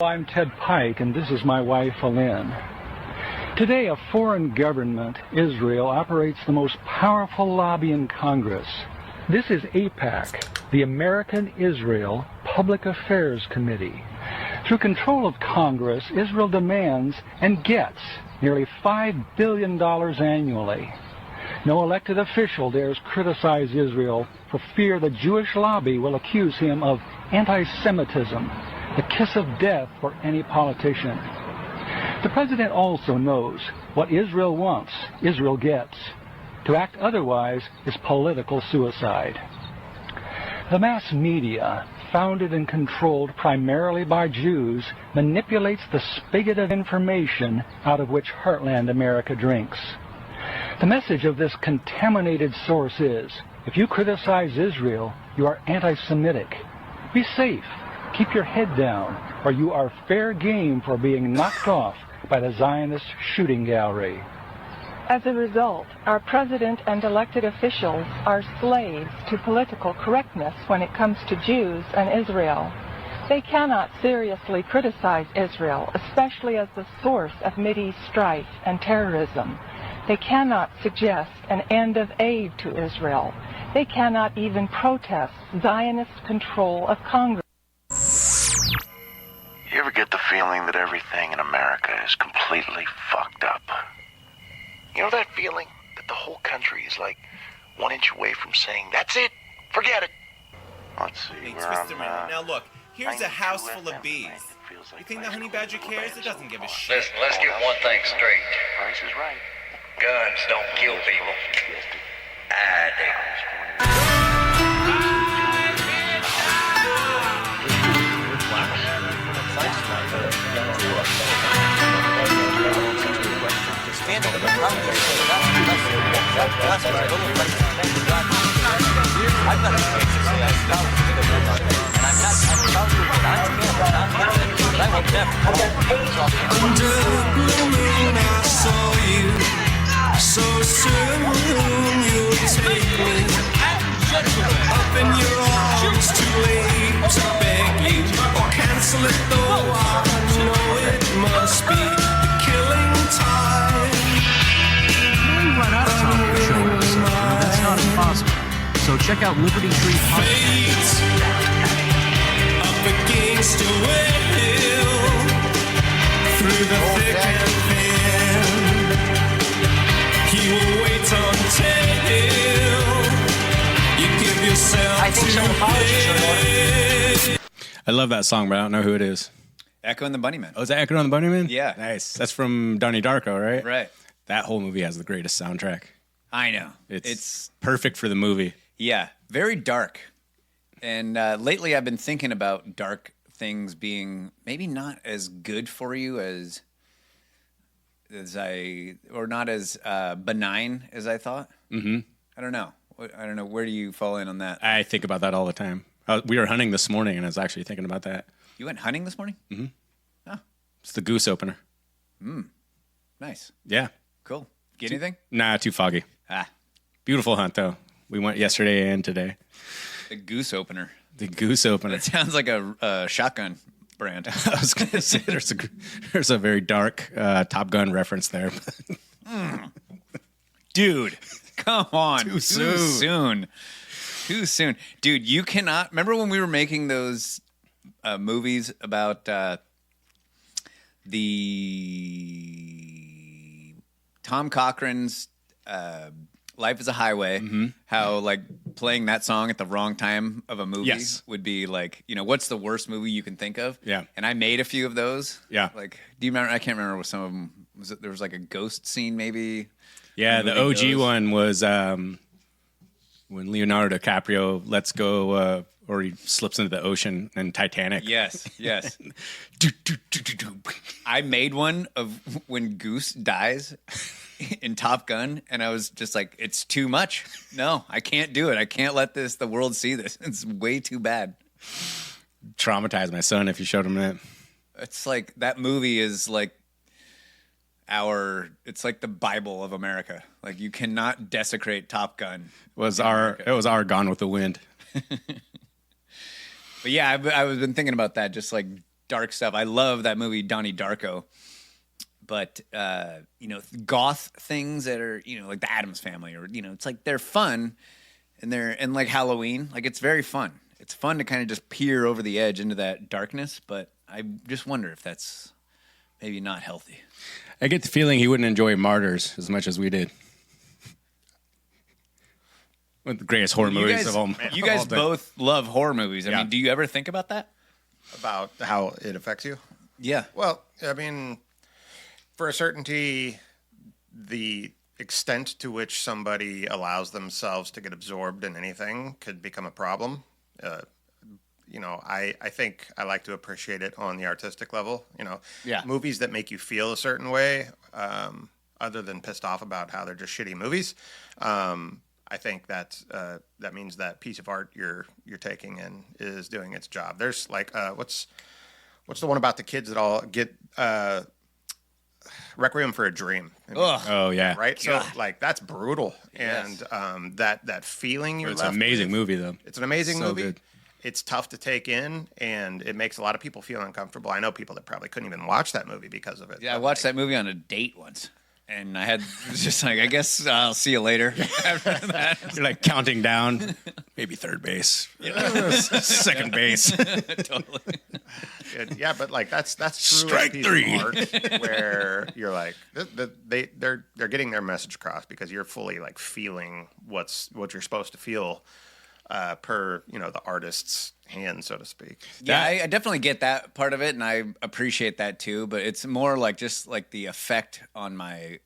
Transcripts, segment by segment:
I'm Ted Pike, and this is my wife, Alin. Today, a foreign government, Israel, operates the most powerful lobby in Congress. This is AIPAC, the American Israel Public Affairs Committee. Through control of Congress, Israel demands and gets nearly $5 billion annually. No elected official dares criticize Israel for fear the Jewish lobby will accuse him of anti-Semitism, the kiss of death for any politician. The president also knows what Israel wants, Israel gets. To act otherwise is political suicide. The mass media, founded and controlled primarily by Jews, manipulates the spigot of information out of which heartland America drinks. The message of this contaminated source is, if you criticize Israel, you are anti-Semitic. Be safe. Keep your head down, or you are fair game for being knocked off by the Zionist shooting gallery. As a result, our president and elected officials are slaves to political correctness when it comes to Jews and Israel. They cannot seriously criticize Israel, especially as the source of Mideast strife and terrorism. They cannot suggest an end of aid to Israel. They cannot even protest Zionist control of Congress. You ever get the feeling that everything in America is completely fucked up? You know that feeling that the whole country is like 1 inch away from saying, that's it, forget it. Let's see, Hey, twist around. Now look, here's a house full of bees. You think the honey badger cares? It doesn't give a shit. Listen, let's get one thing straight. Price is right. Guns don't kill people. I do. I've got a chance to say I'm proud of it, and I'm not proud of it. I'm scared, but I will never. Under the blue moon I saw you. So soon you'll take me up in your arms, too late to beg you or cancel it, though I know it must be the killing time. You run out of time for sure, so that's not impossible. So check out Liberty Tree Fate up against your will, through the thick and thin. He will wait until you give yourself to him. I love that song, but I don't know who it is. Echo and the Bunnymen. Oh, is that Echo and the Bunnymen? Yeah. Nice. That's from Donnie Darko, right? Right. That whole movie has the greatest soundtrack. I know. It's perfect for the movie. Yeah, very dark. And lately I've been thinking about dark things being maybe not as good for you as not as benign as I thought. Mm-hmm. I don't know. Where do you fall in on that? I think about that all the time. We were hunting this morning, and I was actually thinking about that. You went hunting this morning? Mm-hmm. Oh. It's the Goose Opener. Nice. Yeah. Cool. Get anything? Nah, too foggy. Beautiful hunt, though. We went yesterday and today. The Goose Opener. The Goose Opener. That sounds like a shotgun brand. I was going to say there's a very dark Top Gun reference there. Dude, come on. Too soon. Too soon. Dude, you cannot... Remember when we were making those movies about the Tom Cochran's Life is a Highway, how like playing that song at the wrong time of a movie would be like, what's the worst movie you can think of? Yeah. And I made a few of those. Yeah. Like, do you remember? I can't remember what some of them was. There was like a ghost scene maybe. Yeah, the OG one was when Leonardo DiCaprio lets go or he slips into the ocean in Titanic. Yes. I made one of when Goose dies in Top Gun, and I was just like, it's too much. No, I can't do it. I can't let the world see this. It's way too bad. Traumatize my son if you showed him that. It's like that movie is like it's like the Bible of America. Like you cannot desecrate Top Gun. It was our Gone with the Wind. But yeah, I've been thinking about that. Just like dark stuff. I love that movie Donnie Darko. But, goth things that are, like the Addams Family or, it's like they're fun and like Halloween, like it's very fun. It's fun to kind of just peer over the edge into that darkness. But I just wonder if that's maybe not healthy. I get the feeling he wouldn't enjoy Martyrs as much as we did. One of the greatest horror movies of all. You guys both love horror movies. I Yeah. mean, do you ever think about that? About how it affects you? Yeah. Well, I mean, for a certainty, the extent to which somebody allows themselves to get absorbed in anything could become a problem. I think I like to appreciate it on the artistic level. Yeah. Movies that make you feel a certain way, other than pissed off about how they're just shitty movies. I think that means that piece of art you're taking in is doing its job. There's like what's the one about the kids that all get Requiem for a Dream? Oh yeah, Right. So like that's brutal, and that feeling you're It's left an amazing with, movie though. It's an amazing So movie. good. It's tough to take in, and it makes a lot of people feel uncomfortable. I know people that probably couldn't even watch that movie because of it. Yeah, I watched that movie on a date once. And it was just like, I guess I'll see you later. After that. You're like counting down, maybe third base, second base. Totally. Yeah, but like that's truly Strike a piece three. of art where you're like they're getting their message across because you're fully like feeling what you're supposed to feel per the artist's hand, so to speak. Yeah, I definitely get that part of it, and I appreciate that too. But it's more like just like the effect on my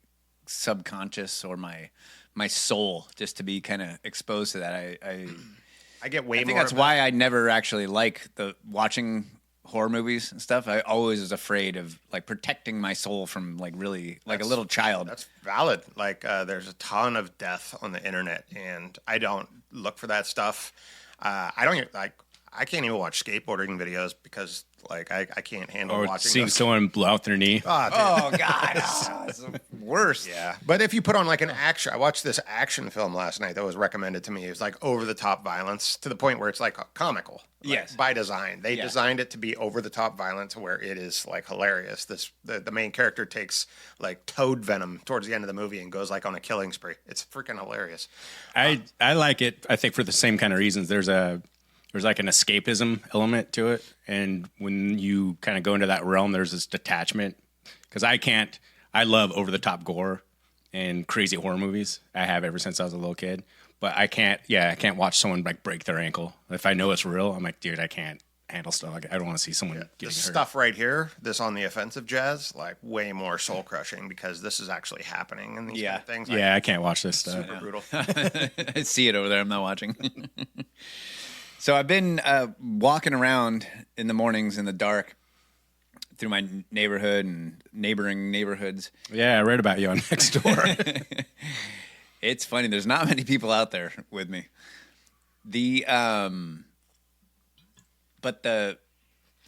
subconscious or my soul, just to be kind of exposed to that. I get way I think more. that's why I never actually like watching horror movies and stuff. I always was afraid of like protecting my soul from like really like a little child. That's valid. Like there's a ton of death on the internet, and I don't look for that stuff. I can't even watch skateboarding videos because like I can't handle Or watching seeing those. someone blow out their knee. Oh, dude. Oh God, it's the worst. Yeah, but if you put on like an action, I watched this action film last night that was recommended to me. It was like over the top violence to the point where it's like comical. Like, Yes. by design, they designed it to be over the top violence where it is like hilarious. The main character takes like toad venom towards the end of the movie and goes like on a killing spree. It's freaking hilarious. I like it. I think for the same kind of reasons. There's like an escapism element to it, and when you kind of go into that realm, there's this detachment. Because I love over the top gore and crazy horror movies. I have ever since I was a little kid. But I can't watch someone like break their ankle. If I know it's real, I'm like, dude, I can't handle stuff. Like, I don't want to see someone getting This hurt. stuff right here, this on the offensive jazz, like way more soul crushing because this is actually happening in these kind of things. Like, Yeah, I can't watch this stuff. super brutal. I see it over there. I'm not watching. So I've been walking around in the mornings in the dark through my neighborhood and neighboring neighborhoods. Yeah, I read about you on Next Door. It's funny. There's not many people out there with me. But the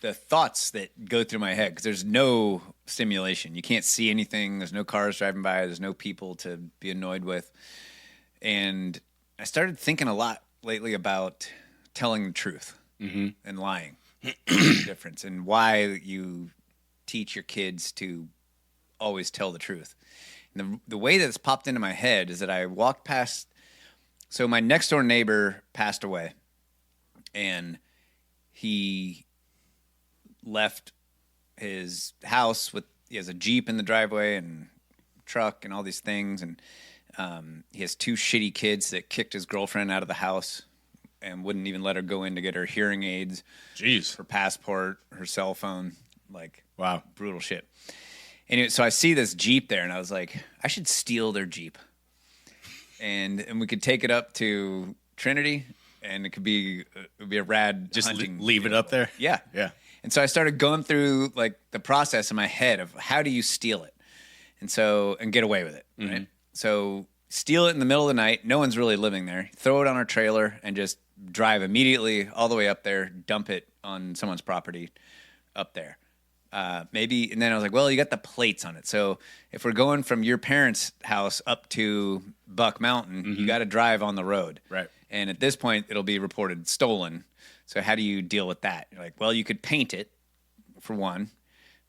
thoughts that go through my head, because there's no stimulation. You can't see anything. There's no cars driving by. There's no people to be annoyed with. And I started thinking a lot lately about telling the truth and lying. The difference, and why you teach your kids to always tell the truth. And the way that's popped into my head is that I walked past. So my next door neighbor passed away, and he left his house he has a Jeep in the driveway and truck and all these things, and he has two shitty kids that kicked his girlfriend out of the house and wouldn't even let her go in to get her hearing aids, Jeez. her passport, her cell phone. Like, Wow. brutal shit. Anyway, so I see this Jeep there, and I was like, I should steal their Jeep, and we could take it up to Trinity, and it would be a rad Just hunting leave it vehicle. up there? Yeah. Yeah. And so I started going through like the process in my head of how do you steal it, and get away with it, right? So steal it in the middle of the night. No one's really living there. Throw it on our trailer and just drive immediately all the way up there. Dump it on someone's property up there. Maybe, and then I was like, well, you got the plates on it. So if we're going from your parents' house up to Buck Mountain, you got to drive on the road. Right. And at this point, it'll be reported stolen. So how do you deal with that? You're like, well, you could paint it for one.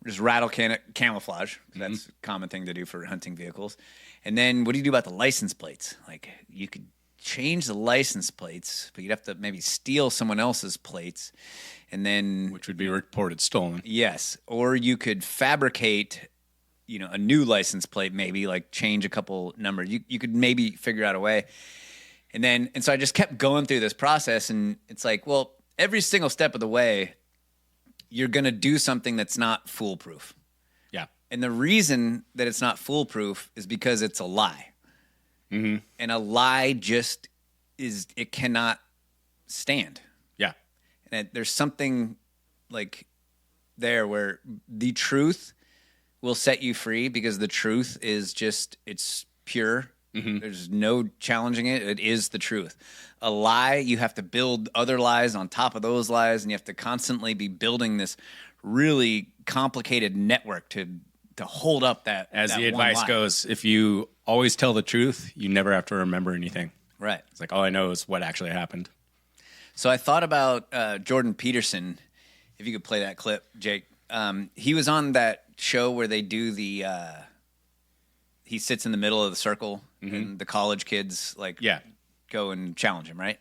Just rattle camouflage. That's a common thing to do for hunting vehicles. And then what do you do about the license plates? Like, you could change the license plates, but you'd have to maybe steal someone else's plates, and then which would be reported stolen. Yes, or you could fabricate, a new license plate, maybe like change a couple numbers. You could maybe figure out a way. And so I just kept going through this process, and it's like, well, every single step of the way, you're going to do something that's not foolproof. Yeah. And the reason that it's not foolproof is because it's a lie. Mm-hmm. And a lie it cannot stand. Yeah. And there's something like there where the truth will set you free, because the truth is it's pure. Mm-hmm. There's no challenging it. It is the truth. A lie, you have to build other lies on top of those lies, and you have to constantly be building this really complicated network to hold up that. As that the one advice lie. goes, if you always tell the truth, you never have to remember anything. Right. It's like, all I know is what actually happened. So I thought about Jordan Peterson. If you could play that clip, Jake. He was on that show where they do the. He sits in the middle of the circle, and the college kids go and challenge him, right?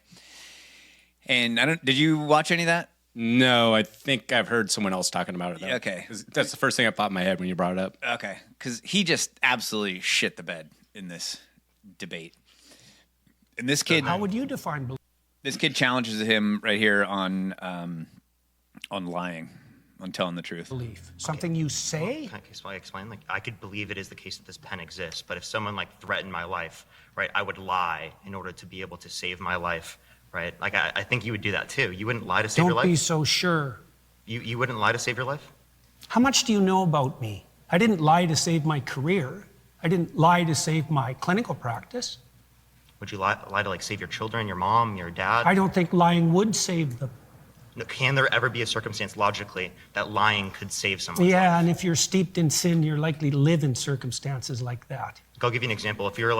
And did you watch any of that? No, I think I've heard someone else talking about it, though. Okay. That's the first thing that popped in my head when you brought it up. Okay, because he just absolutely shit the bed in this debate. And this kid, how would you define belief? This kid challenges him right here on lying, on telling the truth. Belief, something you say. Can I explain? Like, I could believe it is the case that this pen exists, but if someone threatened my life, right, I would lie in order to be able to save my life, right? Like, I think you would do that too. You wouldn't lie to save your life. Don't be so sure. You wouldn't lie to save your life? How much do you know about me? I didn't lie to save my career. I didn't lie to save my clinical practice. Would you lie to save your children, your mom, your dad? I don't think lying would save them. No, can there ever be a circumstance logically that lying could save someone? Yeah, and if you're steeped in sin, you're likely to live in circumstances like that. I'll give you an example. If you're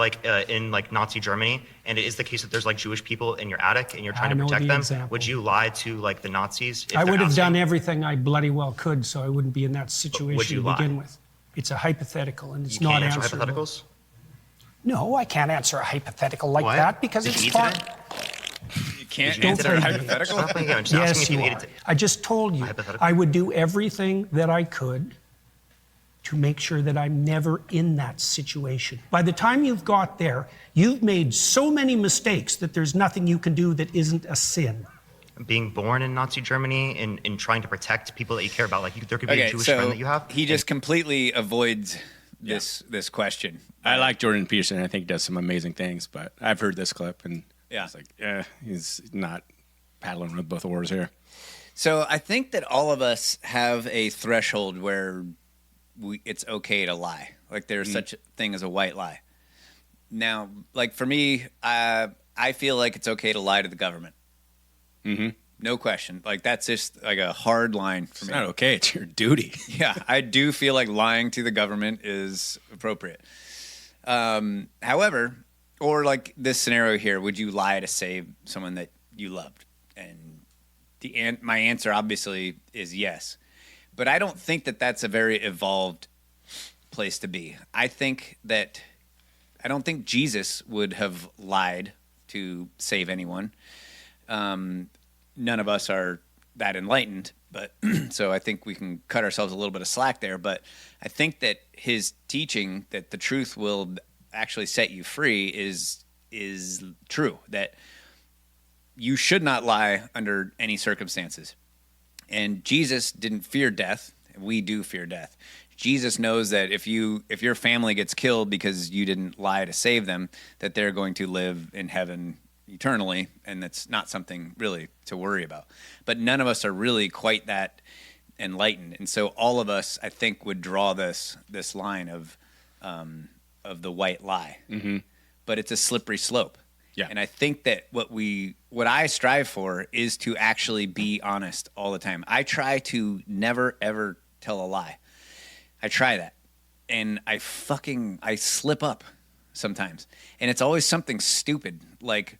in Nazi Germany, and it is the case that there's Jewish people in your attic and you're trying to protect them, example. would you lie to the Nazis? I would have done everything I bloody well could, so I wouldn't be in that situation would you to lie? begin with. It's a hypothetical, and it's You not can't answer answerable. hypotheticals? No, I can't answer a hypothetical like What? that because Did it's you eat fun. today? You can't Don't answer a play hypothetical? Stop playing games. I'm just Yes, asking if you you ate are. it. I just told you Hypothetical? I would do everything that I could to make sure that I'm never in that situation. By the time you've got there, you've made so many mistakes that there's nothing you can do that isn't a sin. Being born in Nazi Germany and trying to protect people that you care about, there could be a Jewish friend that you have. He just completely avoids this question. I like Jordan Peterson. I think he does some amazing things, but I've heard this clip, and Yeah. it's like, he's not paddling with both oars here. So I think that all of us have a threshold where it's okay to lie. Like there's such a thing as a white lie. Now, for me, I feel like it's okay to lie to the government. Mm-hmm. No question. That's just a hard line for It's me. not okay. It's your duty. Yeah, I do feel like lying to the government is appropriate. However, or this scenario here, would you lie to save someone that you loved? And my answer obviously is yes. But I don't think that that's a very evolved place to be. I don't think Jesus would have lied to save anyone. None of us are that enlightened, but so I think we can cut ourselves a little bit of slack there. But I think that his teaching that the truth will actually set you free is true. That you should not lie under any circumstances. And Jesus didn't fear death. We do fear death. Jesus knows that if your family gets killed because you didn't lie to save them, that they're going to live in heaven eternally, and that's not something really to worry about. But none of us are really quite that enlightened, and so all of us, I think, would draw this line of the white lie. Mm-hmm. But it's a slippery slope. Yeah. And I think that what I strive for is to actually be honest all the time. I try to never ever tell a lie. I try that, and I slip up sometimes, and it's always something stupid. Like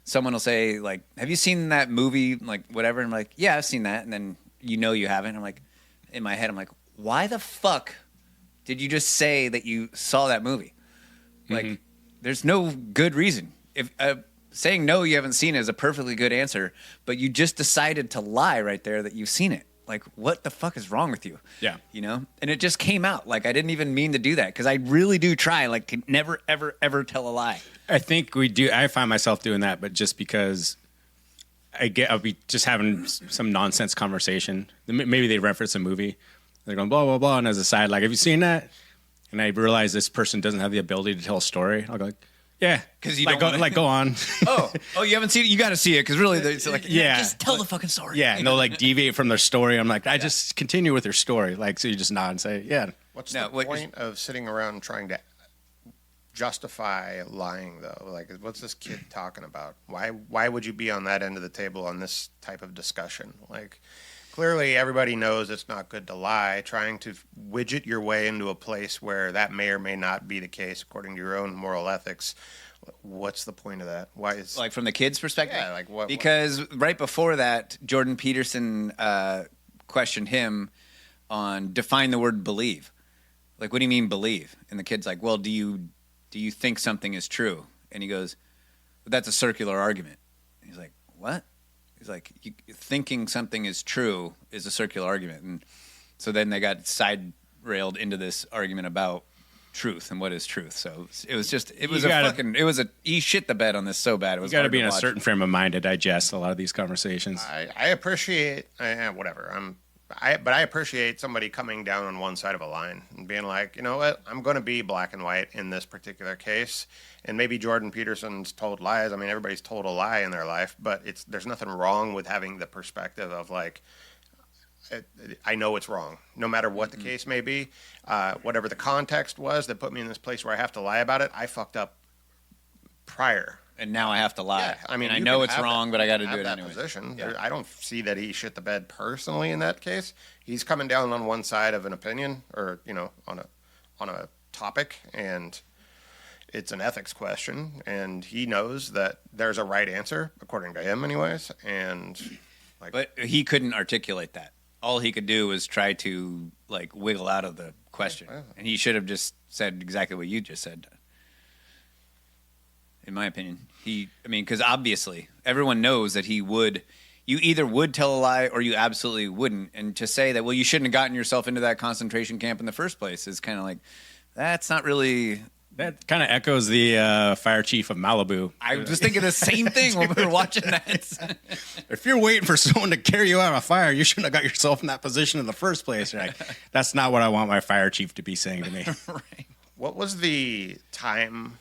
someone will say, have you seen that movie? Whatever. And I'm like, yeah, I've seen that. And then you haven't. I'm like, in my head. I'm like, why the fuck did you just say that you saw that movie? Like, there's no good reason. If saying no, you haven't seen it is a perfectly good answer, but you just decided to lie right there that you've seen it. Like, what the fuck is wrong with you? Yeah. You know? And it just came out. Like, I didn't even mean to do that because I really do try, like, to never, ever, ever tell a lie. I think we do. I find myself doing that, but just because I'll be just having some nonsense conversation. Maybe they reference a movie. They're going, blah, blah, blah. And as a side, like, have you seen that? And I realize this person doesn't have the ability to tell a story. I'll go, yeah. Because you like, don't go on. oh, you haven't seen it? You got to see it because really, it's like, yeah. Just tell the fucking story. Yeah, and they'll like deviate from their story. I'm like, I just continue with their story. Like, so you just nod and say, yeah. What's the point of sitting around trying to justify lying, though? Like, what's this kid talking about? Why would you be on that end of the table on this type of discussion? Like, clearly everybody knows it's not good to lie. Trying to widget your way into a place where that may or may not be the case according to your own moral ethics. What's the point of that? Why is like from the kid's perspective? Yeah, like what? Because right before that, Jordan Peterson questioned him on define the word believe. Like, what do you mean believe? And the kid's like, well, do you think something is true? And he goes, well, that's a circular argument. And he's like, what? He's like, thinking something is true is a circular argument. And so then they got side railed into this argument about truth and what is truth. So it was he shit the bed on this so bad. It was got to be in a certain frame of mind to digest a lot of these conversations. I appreciate whatever. But I appreciate somebody coming down on one side of a line and being like, you know what, I'm going to be black and white in this particular case. And maybe Jordan Peterson's told lies. I mean, everybody's told a lie in their life, but there's nothing wrong with having the perspective of like, I know it's wrong, no matter what the case may be. Whatever the context was that put me in this place where I have to lie about it, I fucked up prior. And now I have to lie. Yeah, I mean, I know it's wrong, but I got to do it that anyway. Position. Yeah. I don't see that he shit the bed personally in that case. He's coming down on one side of an opinion, or on a topic, and it's an ethics question, and he knows that there's a right answer according to him, anyways. And but he couldn't articulate that. All he could do was try to like wiggle out of the question, and he should have just said exactly what you just said. In my opinion, because obviously everyone knows that you either would tell a lie or you absolutely wouldn't. And to say that, well, you shouldn't have gotten yourself into that concentration camp in the first place is kind of like, that's not really. That kind of echoes the fire chief of Malibu. I was thinking the same thing when we were watching that. If you're waiting for someone to carry you out of a fire, you shouldn't have got yourself in that position in the first place. Right? That's not what I want my fire chief to be saying to me. Right. What was the time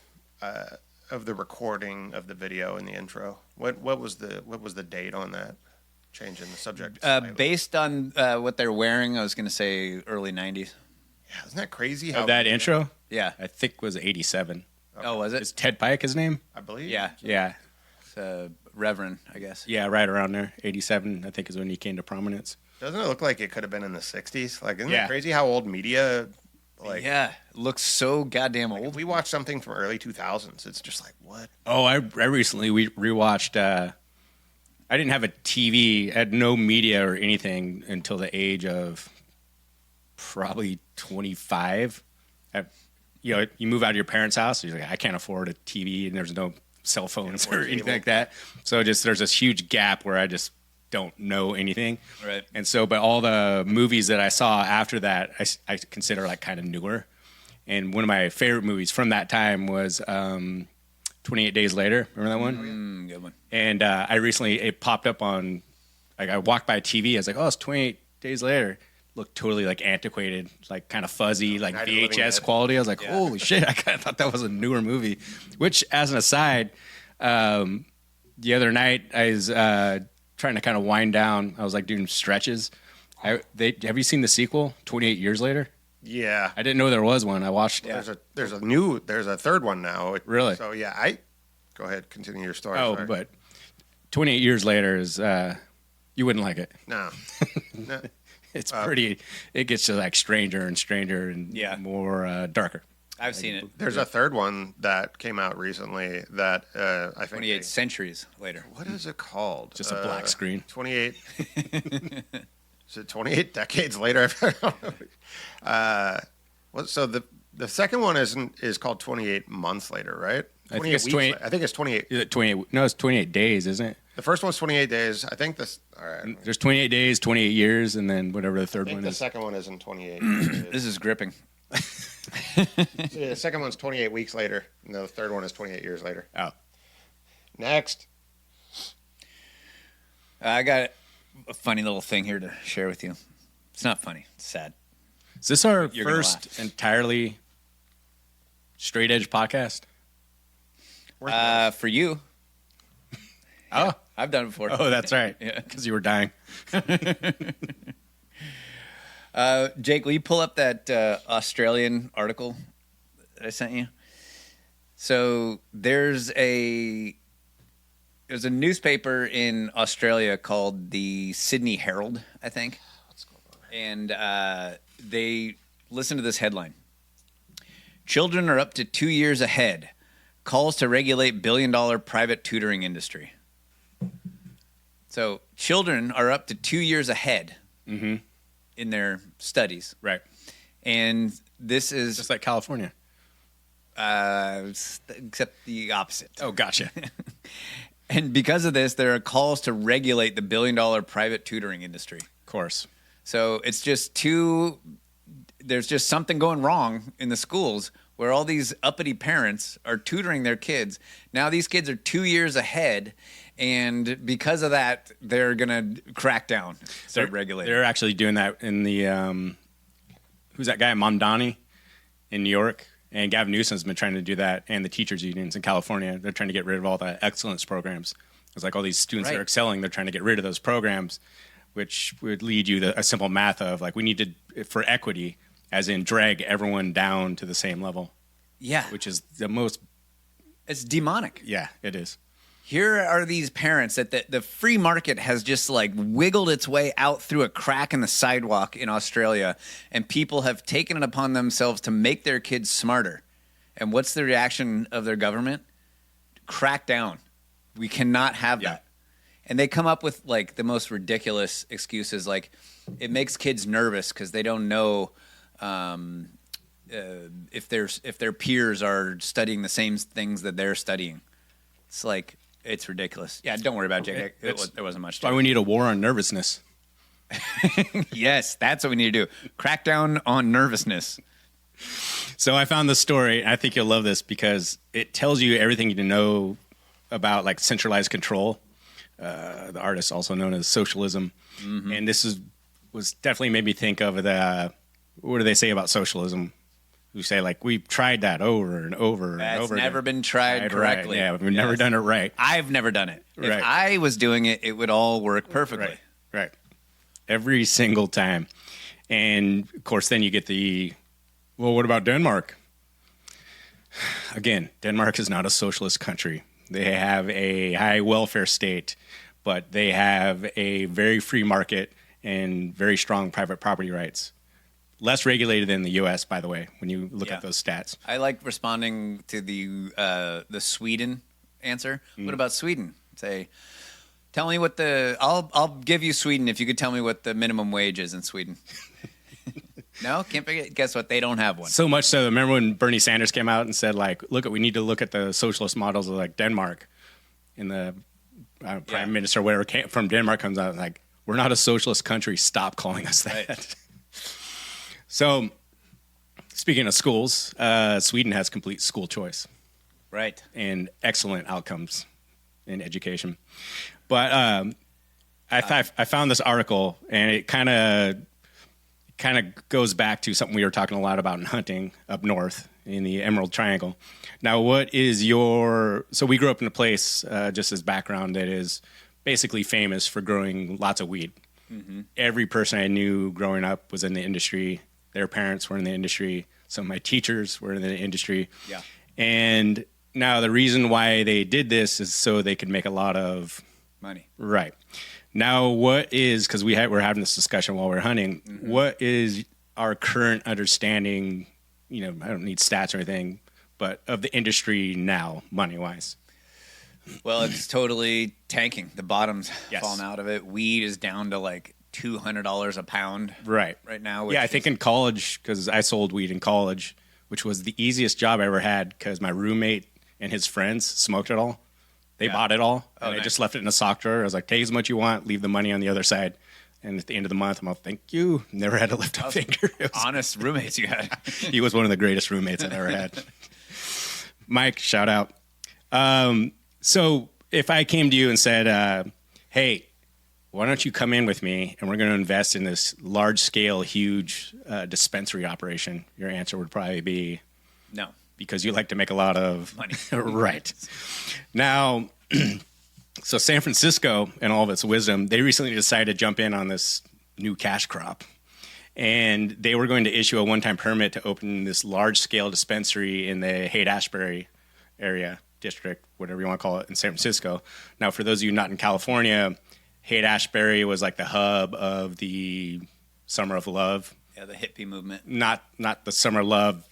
of the recording of the video in the intro? What was the date on that? Changing the subject. Based on what they're wearing, I was going to say early 90s. Yeah, isn't that crazy? How that intro? Yeah, I think was 87. Oh, was it? Is Ted Pike his name? I believe. Yeah. It's Reverend, I guess. Yeah, right around there. 87, I think, is when he came to prominence. Doesn't it look like it could have been in the 60s? Like, isn't it crazy how old media? Like, looks so goddamn old. If we watch something from early 2000s, it's just like, what? Oh, I recently rewatched. I didn't have a TV. I had no media or anything until the age of probably 25. You move out of your parents' house. You're like, I can't afford a TV, and there's no cell phones or anything like that. So there's this huge gap where I just don't know anything. Right. And so, but all the movies that I saw after that, I consider like kind of newer. And one of my favorite movies from that time was 28 Days Later. Remember that one? Good one. And it popped up on, like, I walked by a TV. I was like, oh, it's 28 Days Later. Looked totally like antiquated, like kind of fuzzy, like VHS quality. I was like, holy shit, I kind of thought that was a newer movie. Which, as an aside, the other night I was trying to kind of wind down. I was like doing stretches. Have you seen the sequel, 28 Years Later? Yeah. I didn't know there was one. I watched. Yeah. There's a third one now. Really? So yeah, go ahead, continue your story. Oh, sorry. But 28 Years Later is you wouldn't like it. No. It's pretty. It gets to like stranger and stranger and more darker. I've seen it. There's a third one that came out recently that I think 28 Centuries Later. What is it called? Just a black screen. 28. Is it 28 decades later? So the second one is called 28 months later, right? I think it's 28. I think it's 28. Is it 28? No, it's 28 days, isn't it? The first one's 28 days. I think this. All right. There's 28 days, 28 years, and then whatever the third one The is. second one is in 28. This is gripping. Yeah, the second one's 28 weeks later, and the third one is 28 years later. Oh. Next. I got a funny little thing here to share with you. It's not funny. It's sad. Is this our You're gonna first entirely straight edge podcast? For you. Oh. I've done it before. Oh, that's right. Yeah. Because you were dying. Jake, will you pull up that Australian article that I sent you? So there's a newspaper in Australia called the Sydney Herald, I think. And they listen to this headline. Children are up to 2 years ahead. Calls to regulate billion-dollar private tutoring industry. So children are up to 2 years ahead in their studies. Right. And this is... Just like California. Except the opposite. Oh, gotcha. And because of this, there are calls to regulate the billion-dollar private tutoring industry. Of course. So it's just there's just something going wrong in the schools where all these uppity parents are tutoring their kids. Now these kids are 2 years ahead, and because of that, they're going to crack down, start regulating. They're actually doing that in the, who's that guy, Mamdani in New York? And Gavin Newsom's been trying to do that, and the teachers unions in California. They're trying to get rid of all the excellence programs. It's like all these students that are excelling, they're trying to get rid of those programs, which would lead you to a simple math of like, we need to, for equity, as in drag everyone down to the same level. Yeah. Which is the most... It's demonic. Yeah, it is. Here are these parents that the free market has just like wiggled its way out through a crack in the sidewalk in Australia, and people have taken it upon themselves to make their kids smarter. And what's the reaction of their government? Crack down. We cannot have that. And they come up with like the most ridiculous excuses, like it makes kids nervous because they don't know if their peers are studying the same things that they're studying. It's like, it's ridiculous. Yeah, don't worry about it, Jake. There wasn't much. That's why we need a war on nervousness. Yes, that's what we need to do. Crack down on nervousness. So I found this story. I think you'll love this because it tells you everything you need to know about like centralized control. The artist, also known as socialism. Mm-hmm. And this was definitely made me think of what do they say about socialism? We say like we've tried that over and over and over. It's never been tried correctly. Right. Yeah, we've never done it right. I've never done it. If I was doing it, it would all work perfectly. Right. Every single time. And of course, then you get what about Denmark? Again, Denmark is not a socialist country. They have a high welfare state, but they have a very free market and very strong private property rights. Less regulated than the U.S., by the way, when you look at those stats. I like responding to the Sweden answer. What about Sweden? Say, tell me what I'll give you Sweden if you could tell me what the minimum wage is in Sweden. No, can't forget. Guess what? They don't have one. So much so. Remember when Bernie Sanders came out and said, like, look, we need to look at the socialist models of like Denmark, and the prime minister, whatever from Denmark comes out like, we're not a socialist country. Stop calling us that. Right. So, speaking of schools, Sweden has complete school choice. Right. And excellent outcomes in education. But I found this article, and it kind of goes back to something we were talking a lot about in hunting up north in the Emerald Triangle. Now, so we grew up in a place, just as background, that is basically famous for growing lots of weed. Mm-hmm. Every person I knew growing up was in the industry. Their parents were in the industry. Some of my teachers were in the industry. Yeah. And now the reason why they did this is so they could make a lot of money. Right. Now, because we're having this discussion while we're hunting, what is our current understanding, I don't need stats or anything, but of the industry now, money-wise? Well, it's totally tanking. The bottom's fallen out of it. Weed is down to like $200 a pound right now. Yeah, I think in college, because I sold weed in college, which was the easiest job I ever had because my roommate and his friends smoked it all. They bought it all, and I just left it in a sock drawer. I was like, take as much you want, leave the money on the other side. And at the end of the month, I'm like, thank you. Never had to lift a finger. Honest roommates you had. He was one of the greatest roommates I've ever had. Mike, shout out. So if I came to you and said, hey, why don't you come in with me and we're going to invest in this large-scale, huge dispensary operation, your answer would probably be no. Because you like to make a lot of money. Right. Now, so San Francisco, and all of its wisdom, they recently decided to jump in on this new cash crop. And they were going to issue a one-time permit to open this large-scale dispensary in the Haight-Ashbury area, district, whatever you want to call it, in San Francisco. Now, for those of you not in California, Haight-Ashbury was like the hub of the Summer of Love. Yeah, the hippie movement. Not the Summer of Love,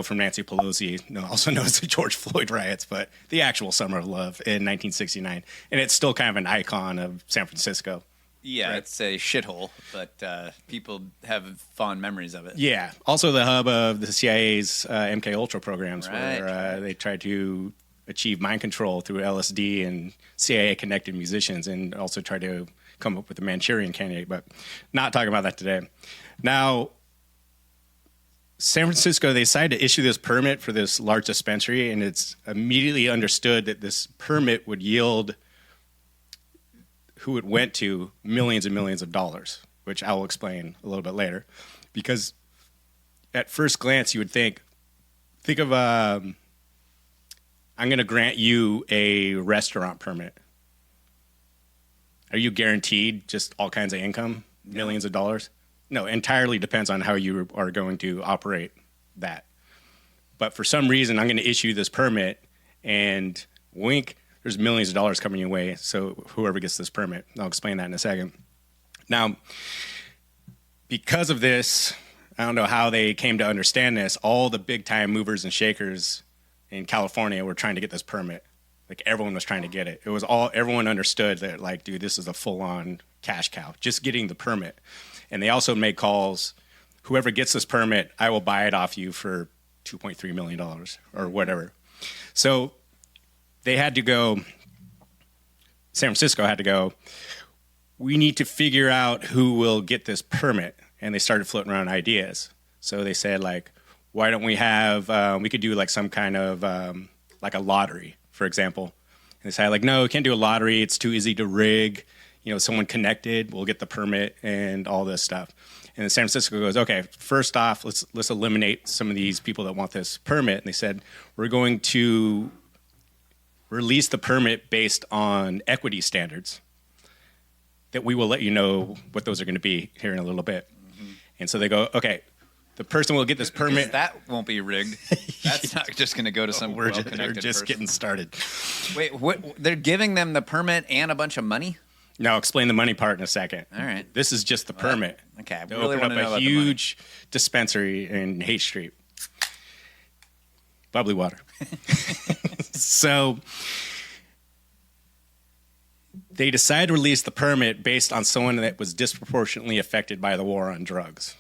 from Nancy Pelosi, also known as the George Floyd riots, but the actual Summer of Love in 1969. And it's still kind of an icon of San Francisco. Yeah, right? It's a shithole, but people have fond memories of it. Yeah. Also the hub of the CIA's MK Ultra programs, right. where they tried to achieve mind control through LSD and CIA-connected musicians, and also tried to come up with a Manchurian candidate, but not talking about that today. Now, San Francisco, they decided to issue this permit for this large dispensary, and it's immediately understood that this permit would yield who it went to millions and millions of dollars, which I will explain a little bit later. Because at first glance, you would think of, I'm going to grant you a restaurant permit. Are you guaranteed just all kinds of income, millions of dollars? No, entirely depends on how you are going to operate that. But for some reason, I'm going to issue this permit, and wink, there's millions of dollars coming your way, so whoever gets this permit. I'll explain that in a second. Now, because of this, I don't know how they came to understand this, all the big-time movers and shakers in California were trying to get this permit. Like, everyone was trying to get it. Everyone understood that, like, dude, this is a full-on cash cow, just getting the permit. And they also made calls, whoever gets this permit, I will buy it off you for $2.3 million or whatever. So they had to go, San Francisco had to go, we need to figure out who will get this permit. And they started floating around ideas. So they said, like, why don't we have, we could do like some kind of, like a lottery, for example. And they said, like, no, we can't do a lottery. It's too easy to rig. Someone connected will get the permit and all this stuff. And then San Francisco goes, okay, first off, let's eliminate some of these people that want this permit. And they said, we're going to release the permit based on equity standards that we will let you know what those are going to be here in a little bit. Mm-hmm. And so they go, okay, the person will get this permit. That won't be rigged. That's not just going to go to some well-connected We're just person. getting started. Wait, what? They're giving them the permit and a bunch of money? No, I'll explain the money part in a second. All right. This is just the permit. Okay. I They really open want to know up about a huge dispensary in Haight Street. Bubbly water. So they decided to release the permit based on someone that was disproportionately affected by the war on drugs,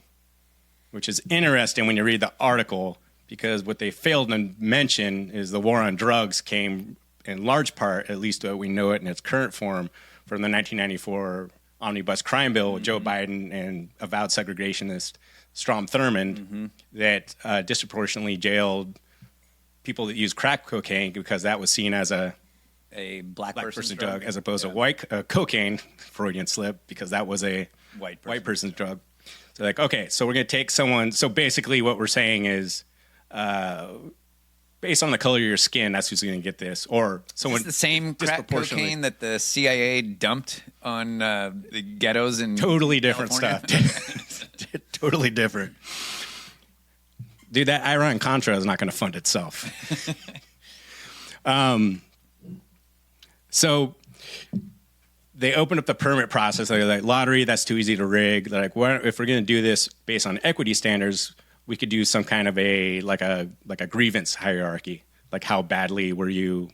which is interesting when you read the article, because what they failed to mention is the war on drugs came in large part, at least we know it in its current form, from the 1994 Omnibus Crime Bill with Joe Biden and avowed segregationist Strom Thurmond that disproportionately jailed people that use crack cocaine because that was seen as a black person's drug as opposed to white cocaine, Freudian slip, because that was a white person's drug. So like, okay, so we're going to take someone. So basically what we're saying is based on the color of your skin, that's who's going to get this. Or someone the same crack cocaine that the CIA dumped on the ghettos in totally different California. Stuff. Totally different. Dude, that Iran-Contra is not going to fund itself. So they opened up the permit process. They're like, lottery, that's too easy to rig. They're like, well, if we're going to do this based on equity standards, we could do some kind of a grievance hierarchy. Like, how badly were you,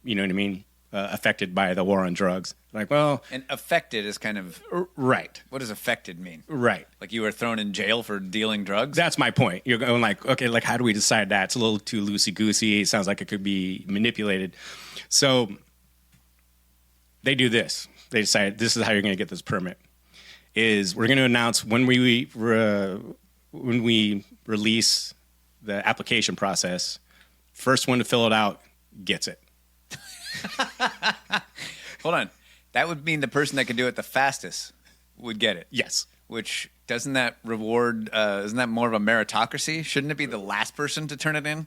you know what I mean, affected by the war on drugs. Like, well, And affected is kind of right. What does affected mean? Right. Like you were thrown in jail for dealing drugs? That's my point. You're going like, okay, like how do we decide that? It's a little too loosey-goosey. It sounds like it could be manipulated. So they do this. They decide this is how you're going to get this permit. Is we're going to announce when we release the application process, first one to fill it out gets it. Hold on. That would mean the person that could do it the fastest would get it. Yes. Which, doesn't that reward, isn't that more of a meritocracy? Shouldn't it be the last person to turn it in?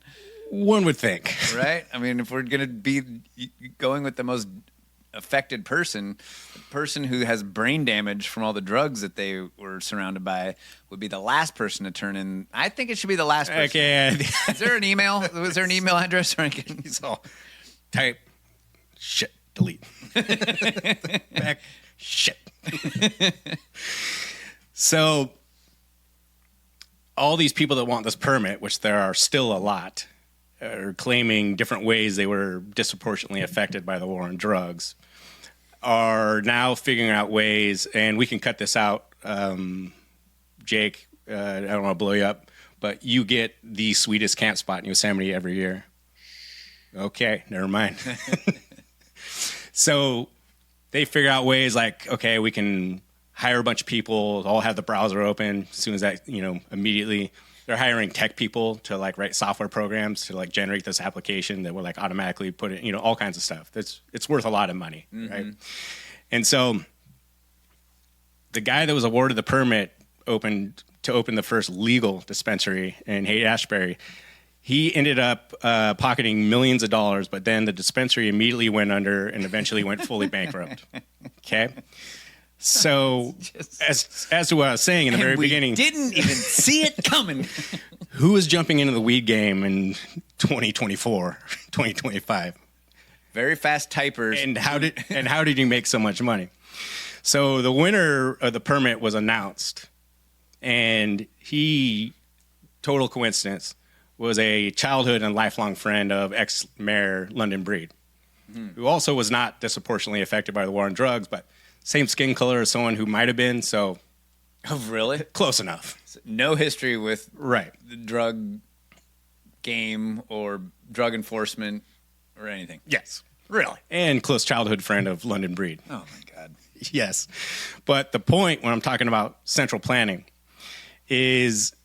One would think. Right? I mean, if we're going to be going with the most affected person, the person who has brain damage from all the drugs that they were surrounded by would be the last person to turn in. I think it should be the last person. Okay. Is there an email? Was there an email address? Or so type shit, delete. Back, shit. So all these people that want this permit, which there are still a lot, are claiming different ways they were disproportionately affected by the war on drugs, are now figuring out ways, and we can cut this out, Jake, I don't want to blow you up, but you get the sweetest camp spot in Yosemite every year. Okay, never mind. So they figure out ways like, okay, we can hire a bunch of people, all have the browser open as soon as that, immediately. They're hiring tech people to like write software programs to like generate this application that will like automatically put it, all kinds of stuff. It's worth a lot of money, right? And so the guy that was awarded the permit open the first legal dispensary in Haight-Ashbury. He ended up pocketing millions of dollars, but then the dispensary immediately went under and eventually went fully bankrupt. Okay? So, as to what I was saying in the very beginning, didn't even see it coming. Who is jumping into the weed game in 2024, 2025? Very fast typers. And how did you make so much money? So the winner of the permit was announced, and he, total coincidence, was a childhood and lifelong friend of ex-mayor London Breed, who also was not disproportionately affected by the war on drugs, but same skin color as someone who might have been, so... Oh, really? Close enough. No history with the drug game or drug enforcement or anything. Yes. Really? And close childhood friend of London Breed. Oh, my God. Yes. But the point when I'm talking about central planning is...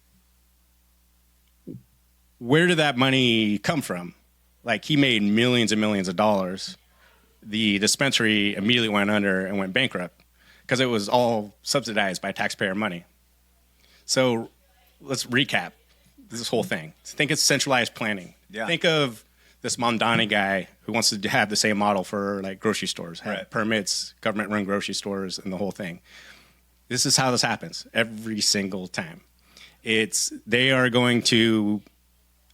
where did that money come from? Like, he made millions and millions of dollars. The dispensary immediately went under and went bankrupt because it was all subsidized by taxpayer money. So let's recap this whole thing. Think it's centralized planning. Yeah. Think of this Mondani guy who wants to have the same model for like grocery stores, have permits, government-run grocery stores, and the whole thing. This is how this happens every single time. They are going to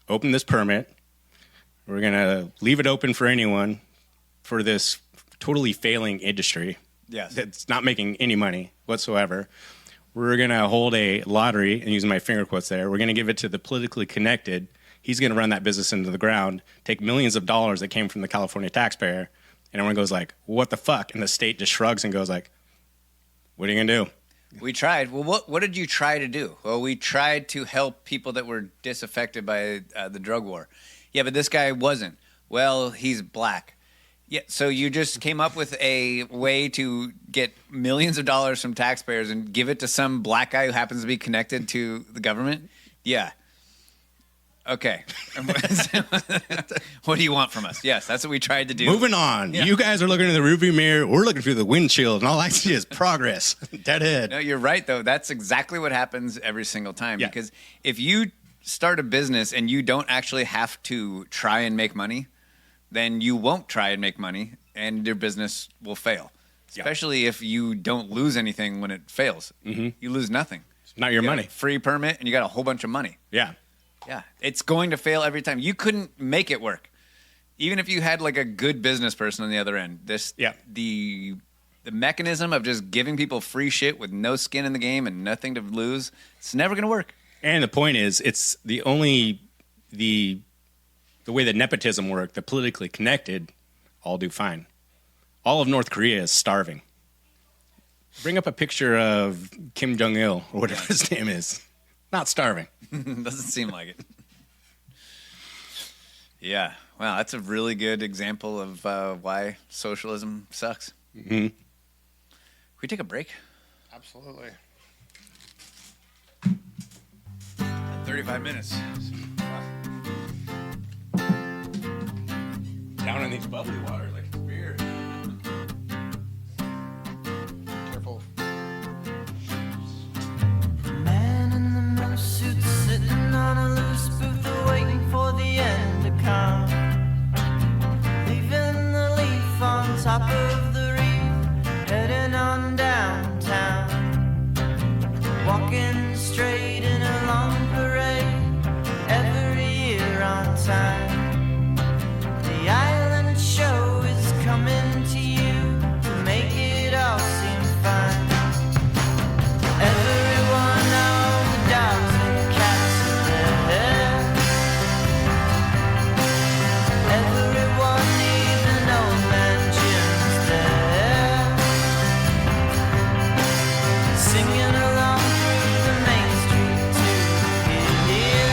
open this permit. We're going to leave it open for anyone for this totally failing industry. Yes. That's not making any money whatsoever. We're going to hold a lottery, and using my finger quotes there, we're going to give it to the politically connected. He's going to run that business into the ground, take millions of dollars that came from the California taxpayer, and everyone goes like, what the fuck? And the state just shrugs and goes like, what are you going to do? We tried. Well, what did you try to do? Well, we tried to help people that were disaffected by the drug war. Yeah, but this guy wasn't. Well, he's black. Yeah, so you just came up with a way to get millions of dollars from taxpayers and give it to some black guy who happens to be connected to the government? Yeah. Okay. What do you want from us? Yes, that's what we tried to do. Moving on. Yeah. You guys are looking in the rearview mirror. We're looking through the windshield, and all I see is progress. Deadhead. No, you're right, though. That's exactly what happens every single time. Yeah. Because if you start a business and you don't actually have to try and make money, then you won't try and make money, and your business will fail. Especially if you don't lose anything when it fails. Mm-hmm. You lose nothing. It's not your money. Free permit, and you got a whole bunch of money. Yeah. Yeah. It's going to fail every time. You couldn't make it work. Even if you had like a good business person on the other end. The mechanism of just giving people free shit with no skin in the game and nothing to lose, it's never going to work. And the point is, it's the way that nepotism worked, the politically connected, all do fine. all of North Korea is starving. Bring up a picture of Kim Jong-il or whatever his name is. Not starving. Doesn't seem like it. Yeah. Wow, that's a really good example of why socialism sucks. Mm-hmm. Can we take a break? Absolutely. 35 minutes. Down in these bubbly water like beer. Careful. Man in the middle suit sitting on a loose booth waiting for the end to come. Leaving the leaf on top of the reef, heading on downtown. Walking straight in a long parade, every year on time. The island show is coming to you to make it all seem fine. Everyone, all the dogs and cats in their hair. Everyone, even old man Jim's there. Singing along through the main street to get here.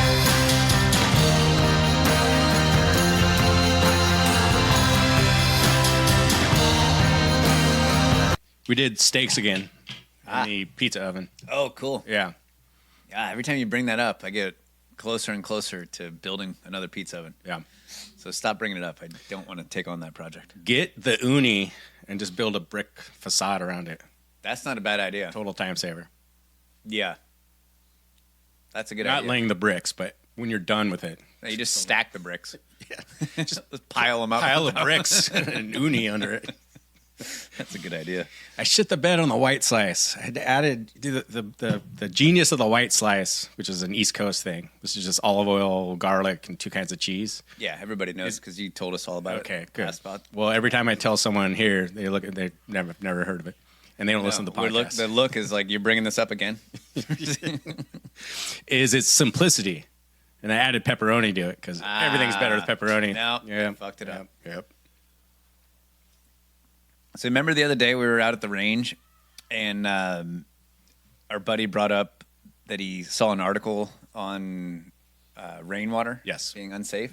We did steaks again in the pizza oven. Oh, cool. Yeah. Yeah, every time you bring that up, I get closer and closer to building another pizza oven. Yeah. So stop bringing it up. I don't want to take on that project. Get the uni and just build a brick facade around it. That's not a bad idea. Total time saver. Yeah. That's a good Not idea. laying the bricks, but when you're done with it. No, you just stack the bricks. Yeah. Just pile them up. Pile of bricks and an uni under it. That's a good idea. I shit the bed on the white slice. I had added the genius of the white slice, which is an East Coast thing. This is just olive oil, garlic, and 2 kinds of cheese. Yeah, everybody knows because you told us all about it. Okay, good. Last spot. Well, every time I tell someone here, they never heard of it, and they don't listen to the podcast. The look is like, you're bringing this up again? Is its simplicity, and I added pepperoni to it because everything's better with pepperoni. No, yeah, fucked it up. Yep. So remember the other day we were out at the range, and our buddy brought up that he saw an article on rainwater being unsafe.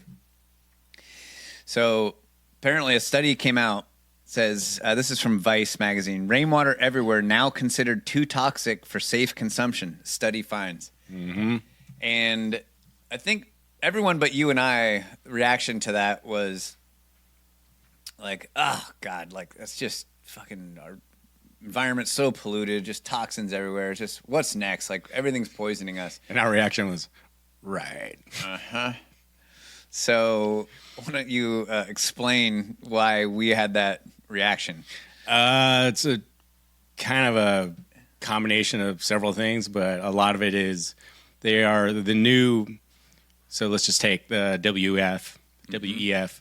So apparently a study came out, says, this is from Vice magazine, rainwater everywhere now considered too toxic for safe consumption, study finds. Mm-hmm. And I think everyone but you and I, reaction to that was like, oh, God, like, that's just fucking, our environment's so polluted, just toxins everywhere. It's just, what's next? Like, everything's poisoning us. And our reaction was, right. Uh-huh. So why don't you explain why we had that reaction? It's a kind of a combination of several things, but a lot of it is they are the new, so let's just take the WEF,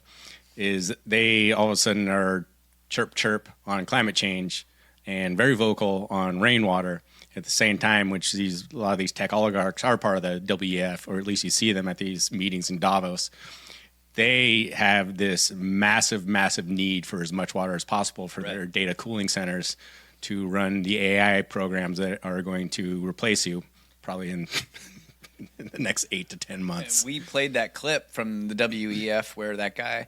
is they all of a sudden are chirp on climate change and very vocal on rainwater at the same time, which a lot of these tech oligarchs are part of the WEF, or at least you see them at these meetings in Davos. They have this massive need for as much water as possible for their data cooling centers to run the AI programs that are going to replace you probably in the next 8 to 10 months. And we played that clip from the WEF where that guy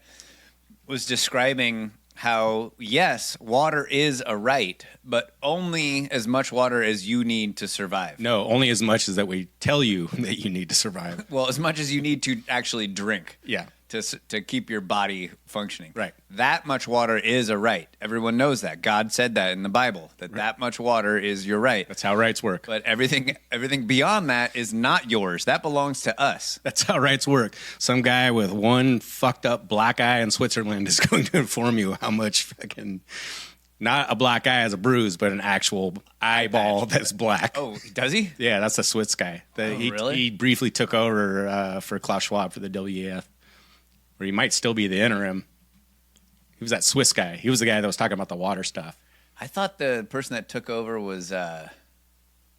was describing how, yes, water is a right, but only as much water as you need to survive. No, only as much as that we tell you that you need to survive. Well, as much as you need to actually drink. Yeah. To keep your body functioning. Right. That much water is a right. Everyone knows that. God said that in the Bible, that much water is your right. That's how rights work. But everything beyond that is not yours. That belongs to us. That's how rights work. Some guy with one fucked up black eye in Switzerland is going to inform you how much fucking, not a black eye as a bruise, but an actual eyeball that's black. Oh, does he? Yeah, that's a Swiss guy. Really? He briefly took over for Klaus Schwab for the WEF. Or he might still be the interim. He was that Swiss guy. He was the guy that was talking about the water stuff. I thought the person that took over was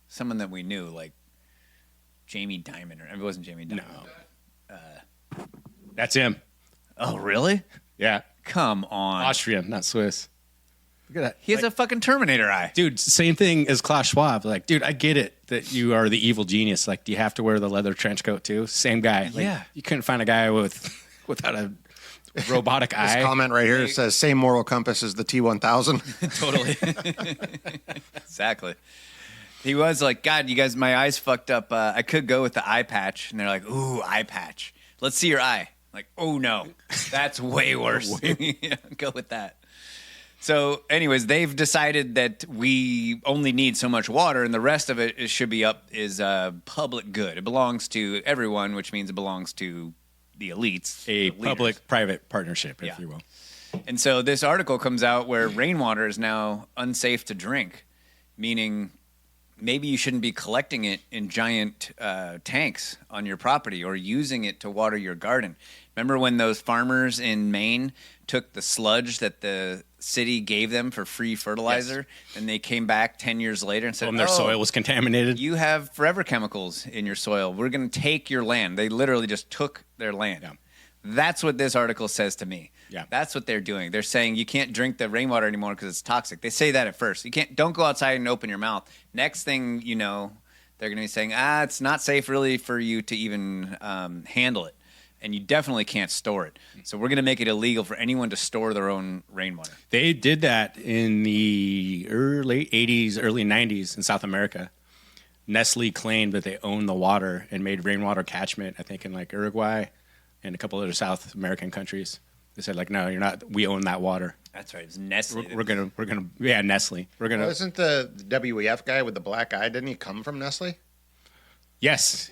someone that we knew, like Jamie Dimon. Or it wasn't Jamie Dimon. No. That's him. Oh, really? Yeah. Come on. Austrian, not Swiss. Look at that. He has a fucking Terminator eye. Dude, same thing as Klaus Schwab. Like, dude, I get it that you are the evil genius. Like, do you have to wear the leather trench coat too? Same guy. Like, Yeah. You couldn't find a guy without a robotic eye. This comment right here says, same moral compass as the T-1000. Totally. Exactly. He was like, God, you guys, my eye's fucked up. I could go with the eye patch. And they're like, ooh, eye patch. Let's see your eye. Like, oh, no. That's way worse. Yeah, go with that. So, anyways, they've decided that we only need so much water, and the rest of it should be is public good. It belongs to everyone, which means it belongs to the elites. A the leaders. public-private partnership, if you will. And so this article comes out where rainwater is now unsafe to drink, meaning maybe you shouldn't be collecting it in giant tanks on your property or using it to water your garden. Remember when those farmers in Maine took the sludge that the city gave them for free fertilizer, and they came back 10 years later and said, their soil was contaminated? You have forever chemicals in your soil. We're going to take your land. They literally just took their land. Yeah. That's what this article says to me. Yeah. That's what they're doing. They're saying you can't drink the rainwater anymore because it's toxic. They say that at first. Don't go outside and open your mouth. Next thing you know, they're going to be saying, it's not safe really for you to even handle it. And you definitely can't store it. So we're going to make it illegal for anyone to store their own rainwater. They did that in the late 80s, early 90s in South America. Nestle claimed that they owned the water and made rainwater catchment, I think, in like Uruguay and a couple other South American countries. They said, like, no, you're not. We own that water. That's right. It's Nestle. We're gonna. Yeah, Nestle. We're gonna. Isn't the WEF guy with the black eye? Didn't he come from Nestle? Yes.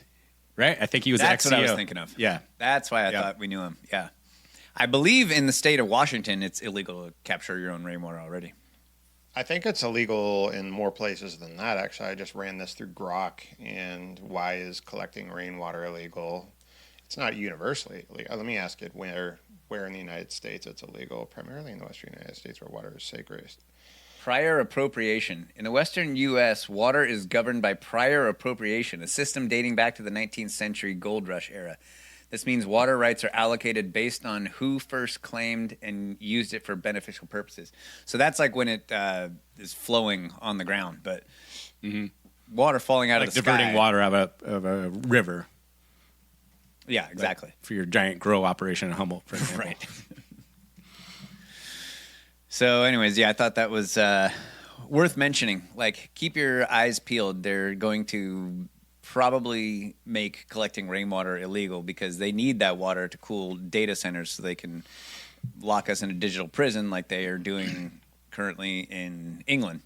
Right. I think he was. That's the what I ex-CEO. was thinking of. Yeah. That's why I thought we knew him. Yeah. I believe in the state of Washington, it's illegal to capture your own rainwater already. I think it's illegal in more places than that, actually. I just ran this through Grok, and why is collecting rainwater illegal? It's not universally illegal. Let me ask it where in the United States it's illegal, primarily in the western United States where water is sacred. Prior appropriation. In the western U.S., water is governed by prior appropriation, a system dating back to the 19th century gold rush era. This means water rights are allocated based on who first claimed and used it for beneficial purposes. So that's like when it is flowing on the ground, but water falling out Like of the diverting sky. water out of a river. Yeah, exactly. Like for your giant grow operation in Humboldt, for example. Right. So anyways, yeah, I thought that was worth mentioning. Like, keep your eyes peeled. They're going to probably make collecting rainwater illegal because they need that water to cool data centers so they can lock us in a digital prison like they are doing currently in England.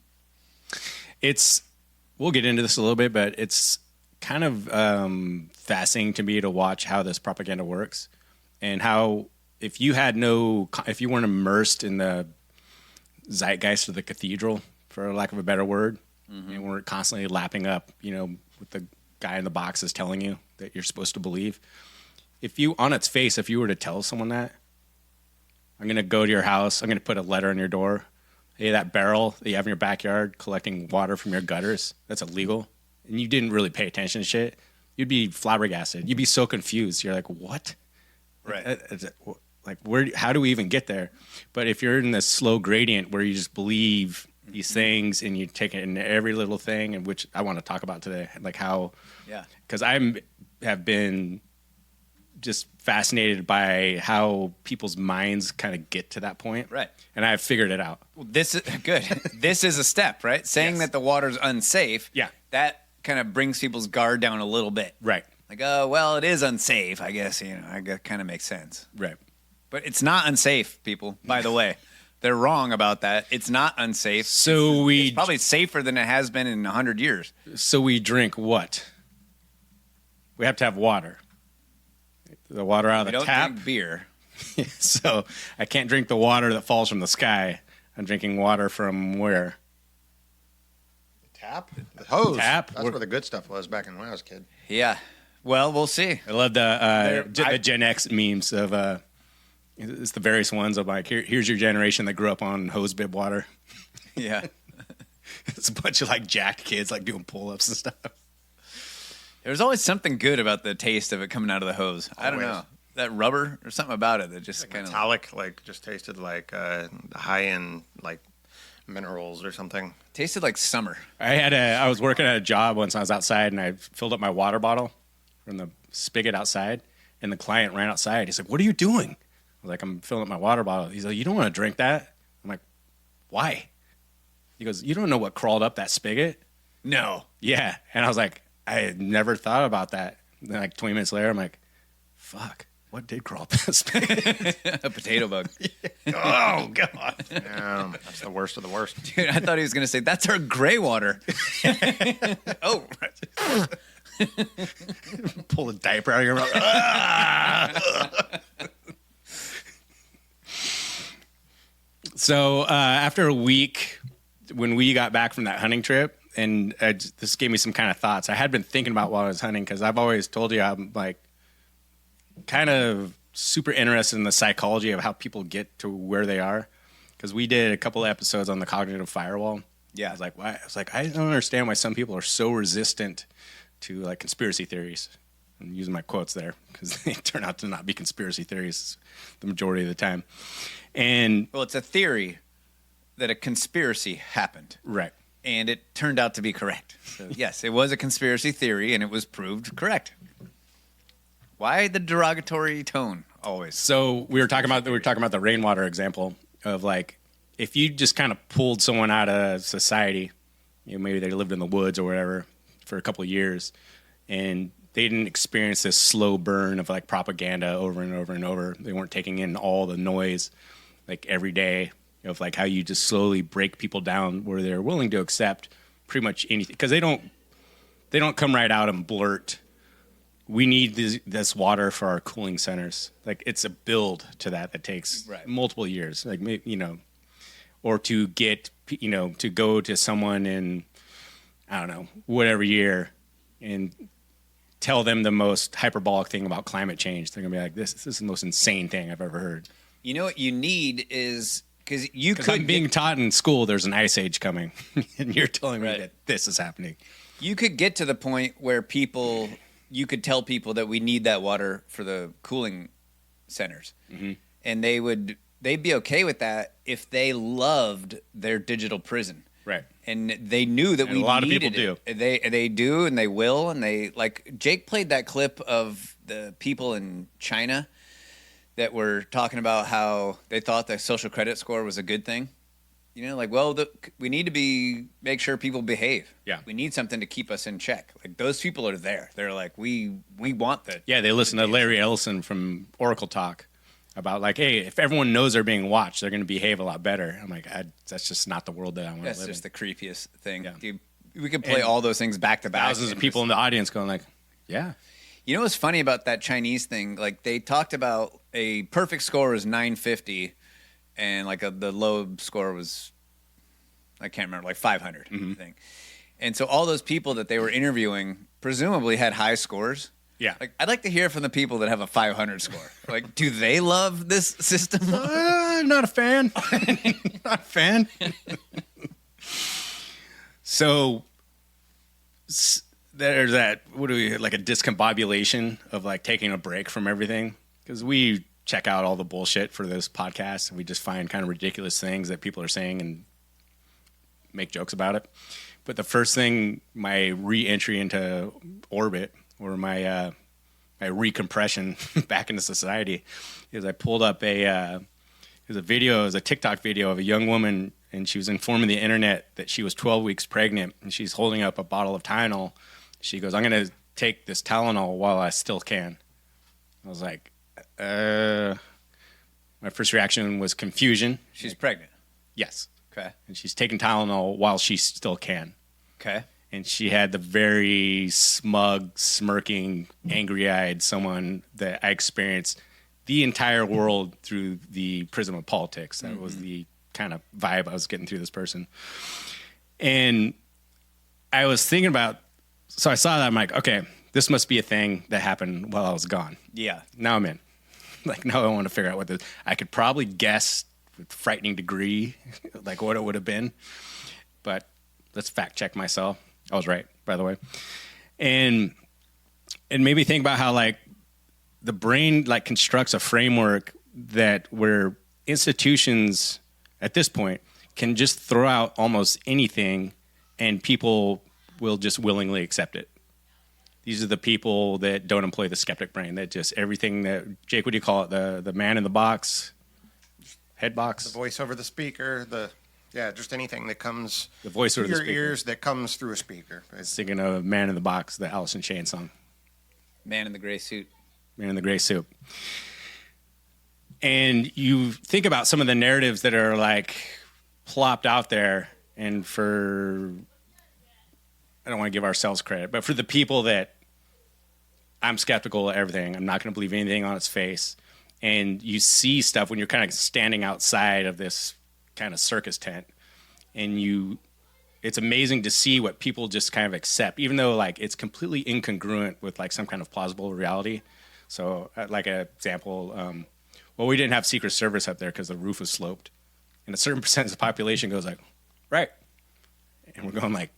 We'll get into this a little bit, but it's kind of fascinating to me to watch how this propaganda works and how if you weren't immersed in the zeitgeist of the cathedral, for lack of a better word, and weren't constantly lapping up, with the guy in the box is telling you that you're supposed to believe. If you were to tell someone that, I'm going to go to your house, I'm going to put a letter on your door. Hey, that barrel that you have in your backyard collecting water from your gutters, that's illegal. And you didn't really pay attention to shit. You'd be flabbergasted. You'd be so confused. You're like, what? Right. Like, how do we even get there? But if you're in this slow gradient where you just believe these things and you take it in every little thing, and which I want to talk about today, like how, because I have been just fascinated by how people's minds kind of get to that point. Right. And I've figured it out. Well, this is good. This is a step, right? Saying that the water's unsafe. Yeah. That kind of brings people's guard down a little bit. Right. Like, oh, well, it is unsafe. I guess, kind of makes sense. Right. But it's not unsafe, people, by the way. They're wrong about that. It's not unsafe. So it's probably safer than it has been in 100 years. So we drink what? We have to have water. The water out of the tap. Drink beer. So I can't drink the water that falls from the sky. I'm drinking water from where? The tap? The hose. Tap? That's where the good stuff was back when I was a kid. Yeah. Well, we'll see. I love the Gen X memes of it's the various ones of like, here's your generation that grew up on hose bib water. Yeah. It's a bunch of like jacked kids like doing pull-ups and stuff. There's always something good about the taste of it coming out of the hose. I don't know. That rubber or something about it that just kind of metallic, like just tasted like high end, like minerals or something. Tasted like summer. I was working at a job once. I was outside and I filled up my water bottle from the spigot outside, and the client ran outside. He's like, "What are you doing?" I was like, "I'm filling up my water bottle." He's like, "You don't want to drink that?" I'm like, "Why?" He goes, "You don't know what crawled up that spigot?" No. Yeah. And I was like, I had never thought about that. And then like 20 minutes later, I'm like, fuck, what did crawl up that spigot? A potato bug. Oh, God. Yeah, that's the worst of the worst. Dude, I thought he was going to say, that's our gray water. Oh. Pull the diaper out of your mouth. Ah! So after a week, when we got back from that hunting trip, and this gave me some kind of thoughts. I had been thinking about while I was hunting, because I've always told you I'm like kind of super interested in the psychology of how people get to where they are. Because we did a couple of episodes on the cognitive firewall. Yeah. I was like, why? I was like, I don't understand why some people are so resistant to like conspiracy theories. I'm using my quotes there because they turn out to not be conspiracy theories the majority of the time. And well, it's a theory that a conspiracy happened. Right. And it turned out to be correct. So yes, it was a conspiracy theory and it was proved correct. Why the derogatory tone always? So we were talking about the rainwater example of like, if you just kind of pulled someone out of society, you know, maybe they lived in the woods or whatever for a couple of years, and they didn't experience this slow burn of like propaganda over and over and over. They weren't taking in all the noise like every day of like how you just slowly break people down where they're willing to accept pretty much anything, because they don't come right out and blurt, we need this water for our cooling centers. Like it's a build to that takes multiple years, like, you know, or to get, you know, to go to someone in, I don't know, whatever year and tell them the most hyperbolic thing about climate change. They're gonna be like, this is the most insane thing I've ever heard. You know what you need is, because I'm being taught in school there's an ice age coming, and you're telling me that this is happening. You could get to the point where you could tell people that we need that water for the cooling centers, and they'd be okay with that if they loved their digital prison, right? And they knew that and a lot of people do. They do, and they will, and they like. Jake played that clip of the people in China that were talking about how they thought the social credit score was a good thing. You know, like, well, we need to make sure people behave. Yeah. We need something to keep us in check. Like, those people are there. They're like, we want that. Yeah, they listen to Larry Ellison from Oracle talk about, like, hey, if everyone knows they're being watched, they're going to behave a lot better. I'm like, that's just not the world that I want to live in. That's just the creepiest thing. Yeah. Dude, we could play all those things back to back. Thousands of people in the audience going like, yeah. You know what's funny about that Chinese thing? Like, they talked about a perfect score was 950, and like the low score was, I can't remember, like 500, I think. And so all those people that they were interviewing presumably had high scores. Yeah. Like, I'd like to hear from the people that have a 500 score. Like, do they love this system? Not a fan. Not a fan. So there's that, like a discombobulation of like taking a break from everything. Because we check out all the bullshit for this podcast, and we just find kind of ridiculous things that people are saying and make jokes about it. But the first thing, my re-entry into orbit, or my recompression back into society, is I pulled up a TikTok video of a young woman, and she was informing the internet that she was 12 weeks pregnant, and she's holding up a bottle of Tylenol. She goes, "I'm going to take this Tylenol while I still can." I was like, my first reaction was confusion. She's pregnant. Yes. Okay. And she's taking Tylenol while she still can. Okay. And she had the very smug, smirking, angry-eyed someone that I experienced the entire world through the prism of politics. That was the kind of vibe I was getting through this person. And I was thinking about, so I saw that, I'm like, okay, this must be a thing that happened while I was gone. Yeah. Now I'm in. Like, now I want to figure out what this, I could probably guess with frightening degree, like what it would have been. But let's fact check myself. I was right, by the way. And it made me think about how like the brain like constructs a framework that where institutions at this point can just throw out almost anything and people will just willingly accept it. These are the people that don't employ the skeptic brain, that just everything that, Jake, what do you call it? The man in the box, head box? The voice over the speaker, just anything that comes the voice over to the your speaker. Ears that comes through a speaker. Thinking of Man in the Box, the Alice in Chains song. Man in the gray suit. Man in the gray suit. And you think about some of the narratives that are like plopped out there, and for, I don't want to give ourselves credit, but for the people that I'm skeptical of everything, I'm not going to believe anything on its face. And you see stuff when you're kind of standing outside of this kind of circus tent, and it's amazing to see what people just kind of accept, even though like it's completely incongruent with like some kind of plausible reality. So like an example, we didn't have Secret Service up there because the roof was sloped, and a certain percentage of the population goes like, right. And we're going like,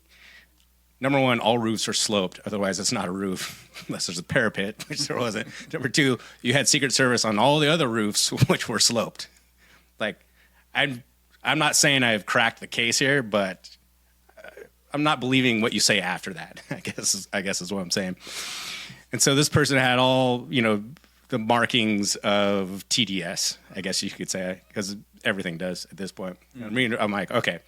number one, all roofs are sloped. Otherwise, it's not a roof unless there's a parapet, which there wasn't. Number two, you had Secret Service on all the other roofs, which were sloped. Like, I'm not saying I've cracked the case here, but I'm not believing what you say after that, I guess is what I'm saying. And so this person had all, the markings of TDS, I guess you could say, because everything does at this point. I mean, I'm like, okay,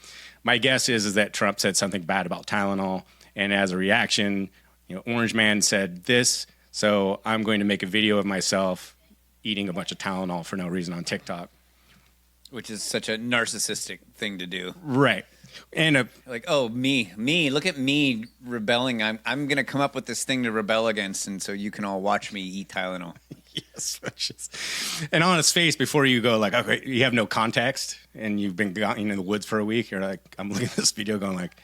my guess is that Trump said something bad about Tylenol, and as a reaction, Orange Man said this, so I'm going to make a video of myself eating a bunch of Tylenol for no reason on TikTok. Which is such a narcissistic thing to do. Right. And like, oh, me, look at me rebelling. I'm going to come up with this thing to rebel against, and so you can all watch me eat Tylenol. Yes. And on his face, before you go like, okay, you have no context, and you've been in the woods for a week, you're like, I'm looking at this video going like,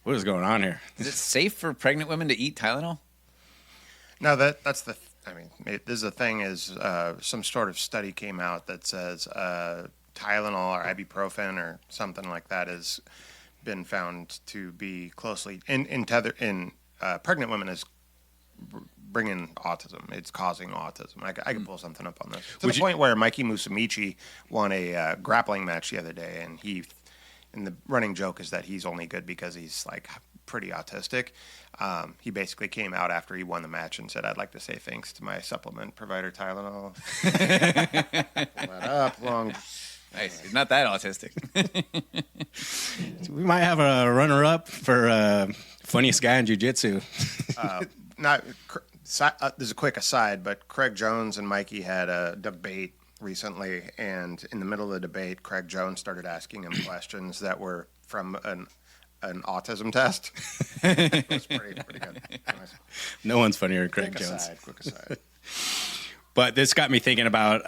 what is going on here? Is it safe for pregnant women to eat Tylenol? No, that's the. This is the thing is some sort of study came out that says Tylenol or ibuprofen or something like that has been found to be closely in pregnant women is bringing autism. It's causing autism. I can pull something up on this to the point where Mikey Musumeci won a grappling match the other day, and the running joke is that he's only good because he's like pretty autistic. He basically came out after he won the match and said, "I'd like to say thanks to my supplement provider Tylenol." Pull that up long. Nice. He's not that autistic. We might have a runner-up for funniest guy in jiu-jitsu. There's a quick aside, but Craig Jones and Mikey had a debate recently, and in the middle of the debate, Craig Jones started asking him questions that were from an autism test. It was pretty good. Nice. No one's funnier than Craig Jones. Quick aside. But this got me thinking about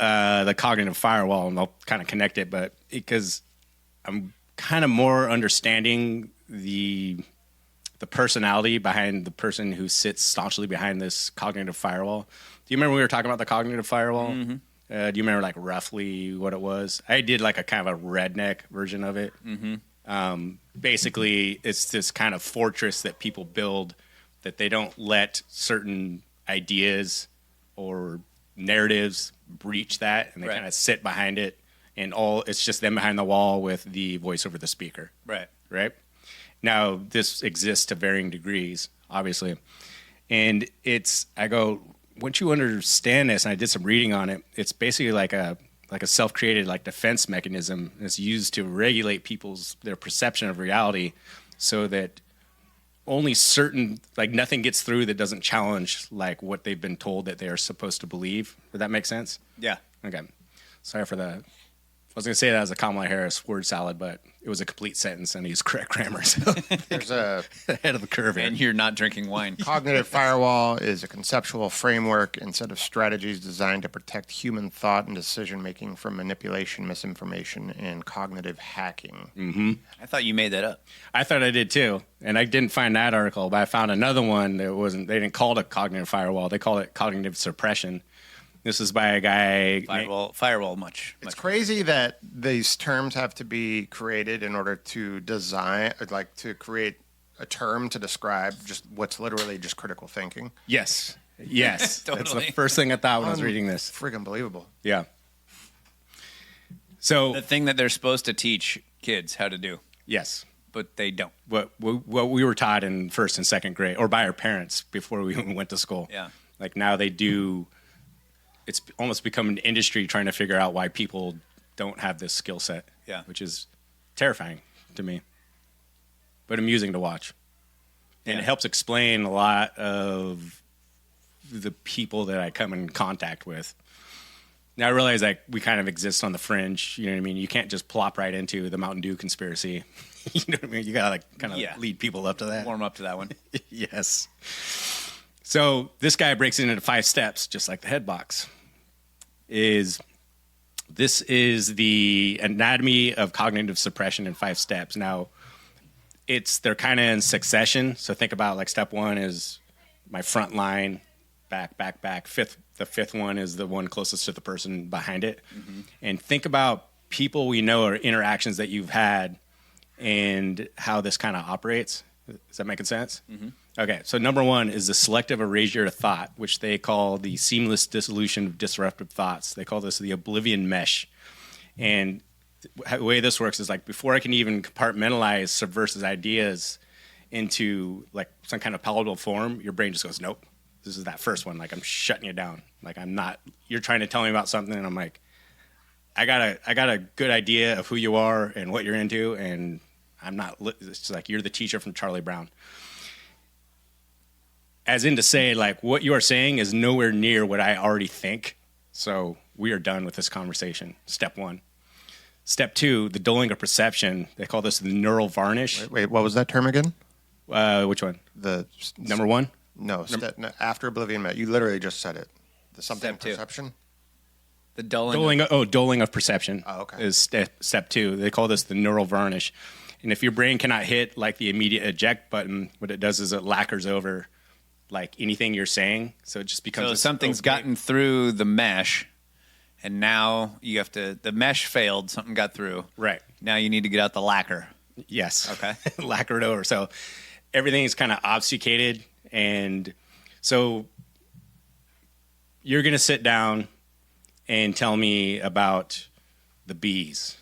the cognitive firewall, and I'll kind of connect it, but because I'm kind of more understanding the personality behind the person who sits staunchly behind this cognitive firewall. Do you remember we were talking about the cognitive firewall? Mm-hmm. Do you remember like roughly what it was? I did like a kind of a redneck version of it. Mm-hmm. Basically, it's this kind of fortress that people build that they don't let certain ideas or narratives breach that, and they kind of sit behind it, and it's just them behind the wall with the voice over the speaker. Right. Now, this exists to varying degrees, obviously, and once you understand this, and I did some reading on it, it's basically like a self-created like defense mechanism. It's used to regulate their perception of reality, so that only certain, like nothing gets through that doesn't challenge like what they've been told that they are supposed to believe. Does that make sense? Yeah. Okay. Sorry for the. I was going to say that as a Kamala Harris word salad, but it was a complete sentence and he used correct grammar. So there's a ahead of the curve here. And you're not drinking wine. Cognitive firewall is a conceptual framework and set of strategies designed to protect human thought and decision making from manipulation, misinformation, and cognitive hacking. Mm-hmm. I thought you made that up. I thought I did too, and I didn't find that article, but I found another one that wasn't. They didn't call it a cognitive firewall. They called it cognitive suppression. This is by a guy. Firewall much. It's crazy that these terms have to be created in order to to create a term to describe just what's literally just critical thinking. Yes. Totally. That's the first thing I thought when I was reading this. Friggin' believable. Yeah. So the thing that they're supposed to teach kids how to do. Yes. But they don't. What we were taught in first and second grade, or by our parents before we even went to school. Yeah. Like now they do. It's almost become an industry trying to figure out why people don't have this skill set. Yeah. Which is terrifying to me, but amusing to watch. And it helps explain a lot of the people that I come in contact with. Now I realize that we kind of exist on the fringe. You know what I mean? You can't just plop right into the Mountain Dew conspiracy. You know what I mean? You gotta like kind of lead people up to that. Warm up to that one. Yes. So this guy breaks it into 5 steps, just like the head box. This is the anatomy of cognitive suppression in 5 steps. Now, they're kind of in succession. So think about like step 1 is my front line, back. The fifth one is the one closest to the person behind it. Mm-hmm. And think about people we know or interactions that you've had and how this kind of operates. Is that making sense? Mm-hmm. Okay, so number 1 is the selective erasure of thought, which they call the seamless dissolution of disruptive thoughts. They call this the oblivion mesh. And the way this works is like before I can even compartmentalize subversive ideas into like some kind of palatable form, your brain just goes, nope, this is that first one. Like I'm shutting you down. Like you're trying to tell me about something and I'm like, I got a good idea of who you are and what you're into, and it's just like you're the teacher from Charlie Brown. As in to say, like, what you are saying is nowhere near what I already think. So we are done with this conversation. Step 1. Step 2, the dulling of perception. They call this the neural varnish. Wait, what was that term again? Which one? The number 1? No, after oblivion. You literally just said it. The something perception? The dulling of perception. Oh, okay. Is step 2. They call this the neural varnish. And if your brain cannot hit like the immediate eject button, what it does is it lacquers over like anything you're saying, so it just becomes. So something's gotten through the mesh, and now you have to. The mesh failed. Something got through. Right. Now you need to get out the lacquer. Yes. Okay. Lacquer it over. So everything is kind of obfuscated, and so you're going to sit down and tell me about the bees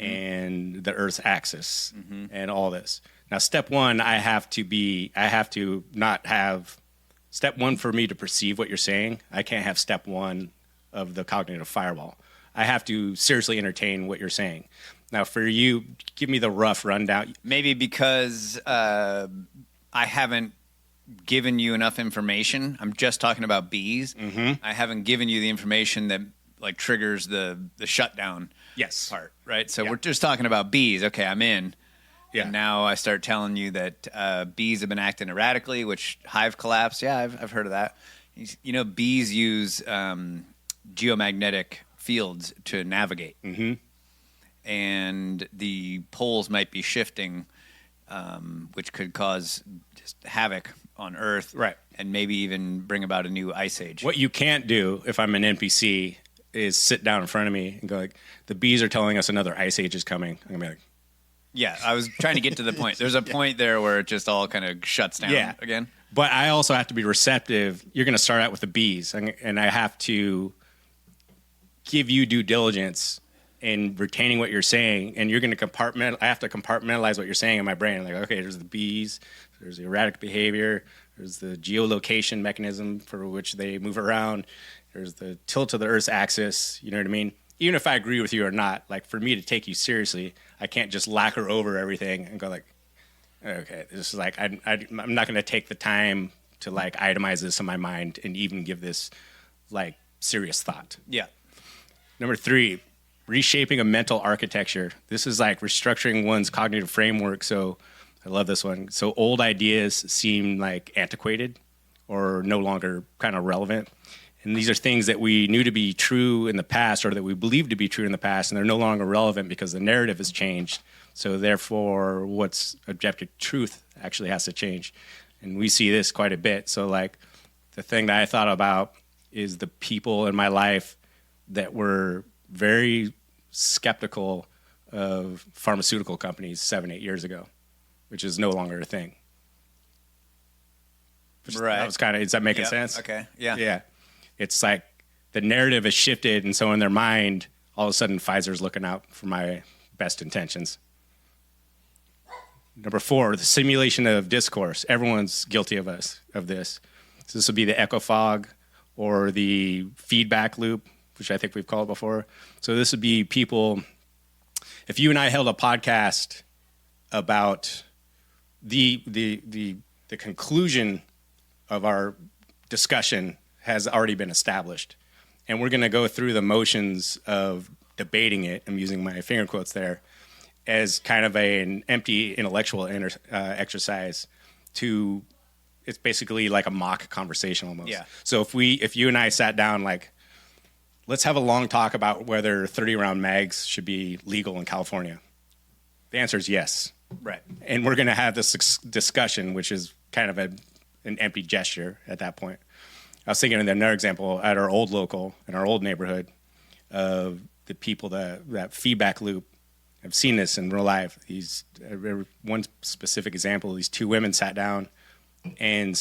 and the Earth's axis and all this. Now, step 1, step 1 for me to perceive what you're saying. I can't have step 1 of the cognitive firewall. I have to seriously entertain what you're saying. Now, for you, give me the rough rundown. Maybe because I haven't given you enough information. I'm just talking about bees. I haven't given you the information that like triggers the shutdown part, right? So we're just talking about bees. Okay, I'm in. Yeah. And now I start telling you that bees have been acting erratically, which hive collapse. Yeah, I've heard of that. You know, bees use geomagnetic fields to navigate. And the poles might be shifting, which could cause just havoc on Earth. Right. And maybe even bring about a new ice age. What you can't do if I'm an NPC is sit down in front of me and go like, the bees are telling us another ice age is coming. I'm going to be like, yeah, I was trying to get to the point. There's a point there where it just all kind of shuts down again. But I also have to be receptive. You're going to start out with the bees, and I have to give you due diligence in retaining what you're saying, and you're going to I have to compartmentalize what you're saying in my brain. Like, okay, there's the bees, there's the erratic behavior, there's the geolocation mechanism for which they move around, there's the tilt of the Earth's axis, you know what I mean? Even if I agree with you or not, like for me to take you seriously, I can't just lacquer over everything and go like, okay, this is like, I'm not going to take the time to like itemize this in my mind and even give this like serious thought. Yeah. Number 3, reshaping a mental architecture. This is like restructuring one's cognitive framework. So I love this one. So old ideas seem like antiquated or no longer kind of relevant. And these are things that we knew to be true in the past or that we believed to be true in the past, and they're no longer relevant because the narrative has changed. So therefore, what's objective truth actually has to change. And we see this quite a bit. So like the thing that I thought about is the people in my life that were very skeptical of pharmaceutical companies 7-8 years ago, which is no longer a thing. Right. That was kind of, is that making sense? Okay. Yeah. Yeah. It's like the narrative has shifted, and so in their mind, all of a sudden Pfizer's looking out for my best intentions. Number 4, the simulation of discourse. Everyone's guilty of this. So this would be the echo fog or the feedback loop, which I think we've called before. So this would be people, if you and I held a podcast about the conclusion of our discussion has already been established, and we're going to go through the motions of debating it, I'm using my finger quotes there, as kind of an empty intellectual exercise it's basically like a mock conversation almost. Yeah. So if you and I sat down, like, let's have a long talk about whether 30-round mags should be legal in California. The answer is yes. Right. And we're going to have this discussion, which is kind of an empty gesture at that point. I was thinking of another example at our old local, in our old neighborhood, of the people, that feedback loop. I've seen this in real life. One specific example, these 2 women sat down and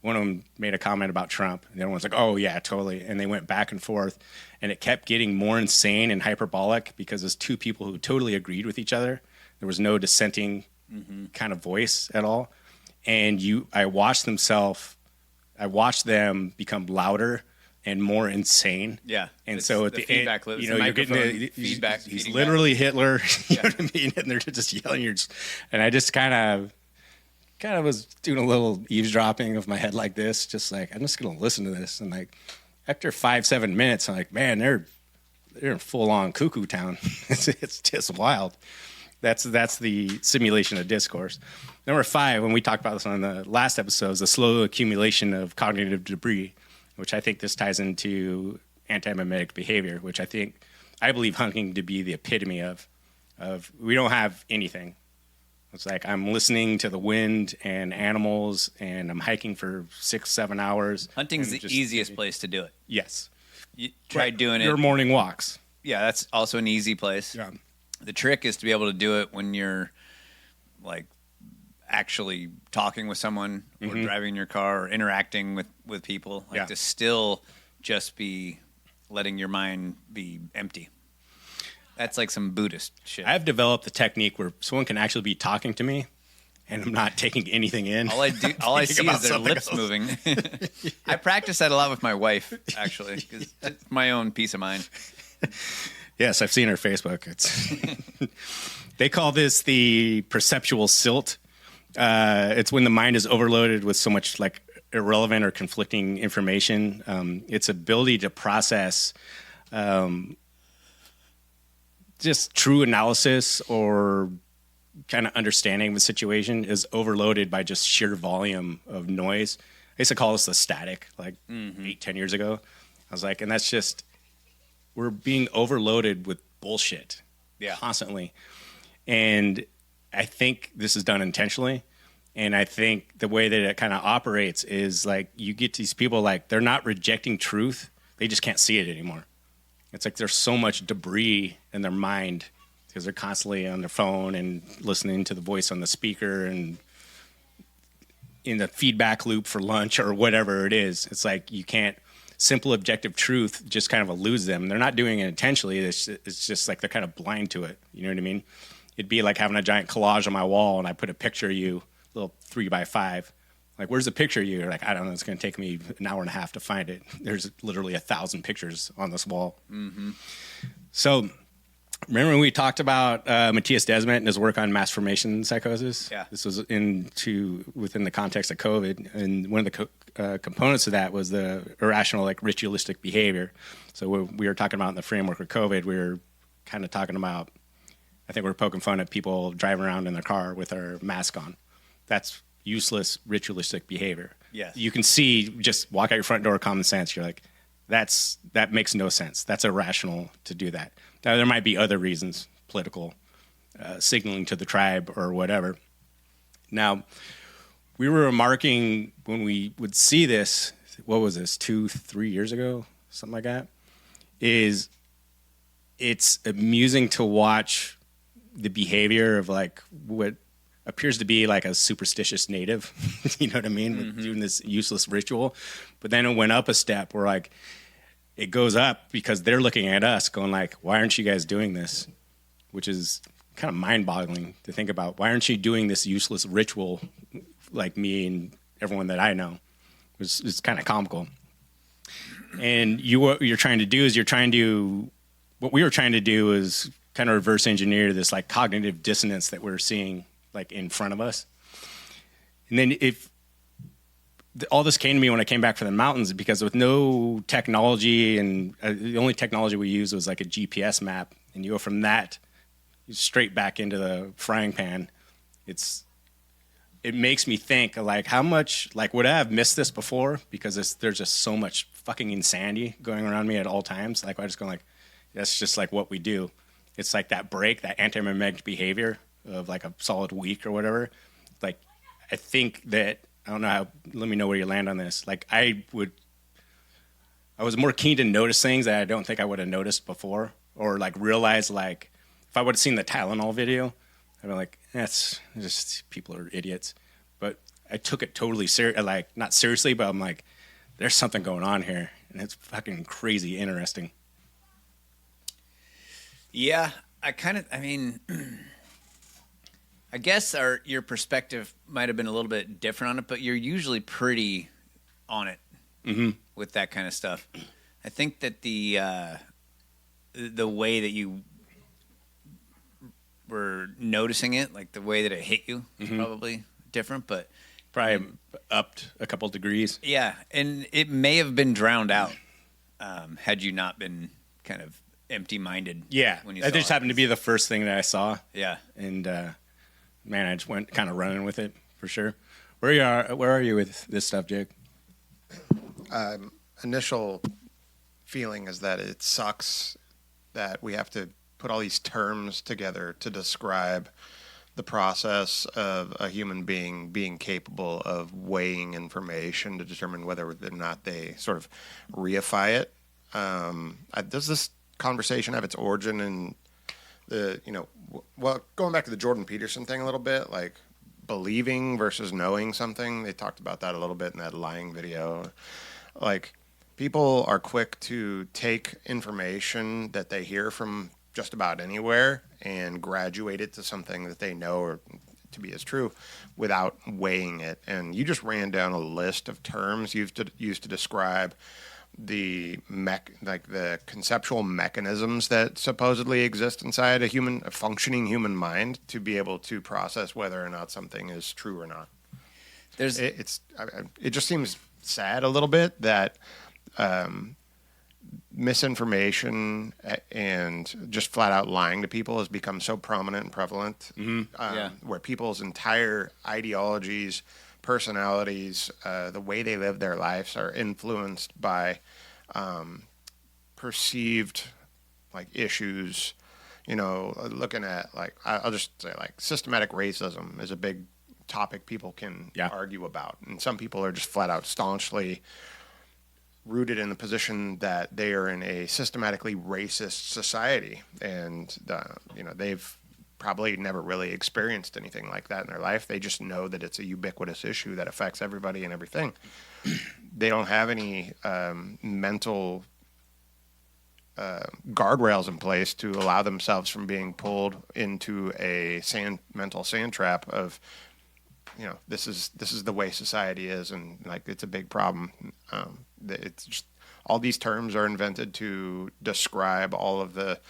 one of them made a comment about Trump, and the other one's like, oh yeah, totally. And they went back and forth, and it kept getting more insane and hyperbolic because there's 2 people who totally agreed with each other. There was no dissenting kind of voice at all. And I watched them become louder and more insane. Yeah. And so at the feedback end, loop, you're getting feedback. He's literally Hitler. You know what I mean? And they're just yelling. And I just kind of was doing a little eavesdropping of my head like this, just like, I'm just going to listen to this. And like, after 5-7 minutes, I'm like, man, they're in full on cuckoo town. It's just wild. That's the simulation of discourse. Number 5, when we talked about this on the last episode, is the slow accumulation of cognitive debris, which I think this ties into anti-mimetic behavior, which I believe hunting to be the epitome of we don't have anything. It's like I'm listening to the wind and animals, and I'm hiking for 6-7 hours. Hunting's the easiest place to do it. Yes. You try doing it. Your morning walks. Yeah, that's also an easy place. Yeah. The trick is to be able to do it when you're like actually talking with someone or driving your car or interacting with people. Like to still just be letting your mind be empty. That's like some Buddhist shit. I've developed the technique where someone can actually be talking to me and I'm not taking anything in. All I see is their lips moving. I practice that a lot with my wife, actually, because it's my own peace of mind. Yes, I've seen her Facebook. They call this the perceptual silt. It's when the mind is overloaded with so much like irrelevant or conflicting information. Its ability to process just true analysis or kind of understanding of the situation is overloaded by just sheer volume of noise. I used to call this the static, like 8-10 years ago. I was like, and that's just, we're being overloaded with bullshit constantly. And I think this is done intentionally. And I think the way that it kind of operates is like you get these people, like they're not rejecting truth. They just can't see it anymore. It's like there's so much debris in their mind because they're constantly on their phone and listening to the voice on the speaker and in the feedback loop for lunch or whatever it is. It's like you can't, simple objective truth just kind of eludes them. They're not doing it intentionally. It's just like they're kind of blind to it. You know what I mean? It'd be like having a giant collage on my wall and I put a picture of you, a little 3x5. Like, where's the picture of you? You're like, I don't know. It's going to take me an hour and a half to find it. There's literally 1,000 pictures on this wall. Mm-hmm. So remember when we talked about Matthias Desmet and his work on mass formation psychosis? Yeah. This was within the context of COVID. And one of the components of that was the irrational, like ritualistic behavior. So we were talking about in the framework of COVID, we were kind of talking about, I think we were poking fun at people driving around in their car with their mask on. That's useless ritualistic behavior. Yes. You can see, just walk out your front door, common sense. You're like, that makes no sense. That's irrational to do that. Now, there might be other reasons, political, signaling to the tribe or whatever. Now, we were remarking when we would see this, what was this, 2-3 years ago, something like that, is it's amusing to watch the behavior of like what appears to be like a superstitious native, you know what I mean, with doing this useless ritual. But then it went up a step where like it goes up because they're looking at us going like, why aren't you guys doing this? which is kind of mind-boggling to think about. Why aren't you doing this useless ritual like me and everyone that I know? It's kind of comical. And what you're trying to do is what we were trying to do is kind of reverse engineer this like cognitive dissonance that we're seeing like in front of us. And then all this came to me when I came back from the mountains, because with no technology, and the only technology we used was like a GPS map, and you go from that straight back into the frying pan. It makes me think like how much, like, would I have missed this before? Because there's just so much fucking insanity going around me at all times. Like I just go like, that's just like what we do. It's like that break, that anti-mimetic behavior of like a solid week or whatever. Like, I think that, I don't know how, let me know where you land on this. Like I was more keen to notice things that I don't think I would have noticed before, or like realize, like if I would have seen the Tylenol video, I'd be like, that's just, people are idiots. But I took it totally like not seriously, but I'm like, there's something going on here, and it's fucking crazy interesting. Yeah, I mean, I guess your perspective might have been a little bit different on it, but you're usually pretty on it with that kind of stuff. I think that the way that you were noticing it, like the way that it hit you, is probably different, but probably upped a couple degrees. Yeah, and it may have been drowned out had you not been kind of empty-minded. Yeah, when you that just happened to be the first thing that I saw. Yeah, and man, I just went kind of running with it for sure. Where are you with this stuff, Jake? Initial feeling is that it sucks that we have to put all these terms together to describe the process of a human being capable of weighing information to determine whether or not they sort of reify it. Does this conversation have its origin in going back to the Jordan Peterson thing a little bit, like believing versus knowing something? They talked about that a little bit in that lying video. Like, people are quick to take information that they hear from just about anywhere and graduate it to something that they know or to be as true without weighing it. And you just ran down a list of terms used to describe the conceptual mechanisms that supposedly exist inside a functioning human mind to be able to process whether or not something is true or not. It just seems sad a little bit that misinformation and just flat out lying to people has become so prominent and prevalent, where people's entire ideologies, personalities, the way they live their lives are influenced by perceived like issues. Looking at I'll just say systematic racism is a big topic people can argue about, and some people are just flat out staunchly rooted in the position that they are in a systematically racist society, and they've probably never really experienced anything like that in their life. They just know that it's a ubiquitous issue that affects everybody and everything. They don't have any mental guardrails in place to allow themselves from being pulled into a mental sand trap of, this is the way society is, and it's a big problem. It's just, all these terms are invented to describe all of the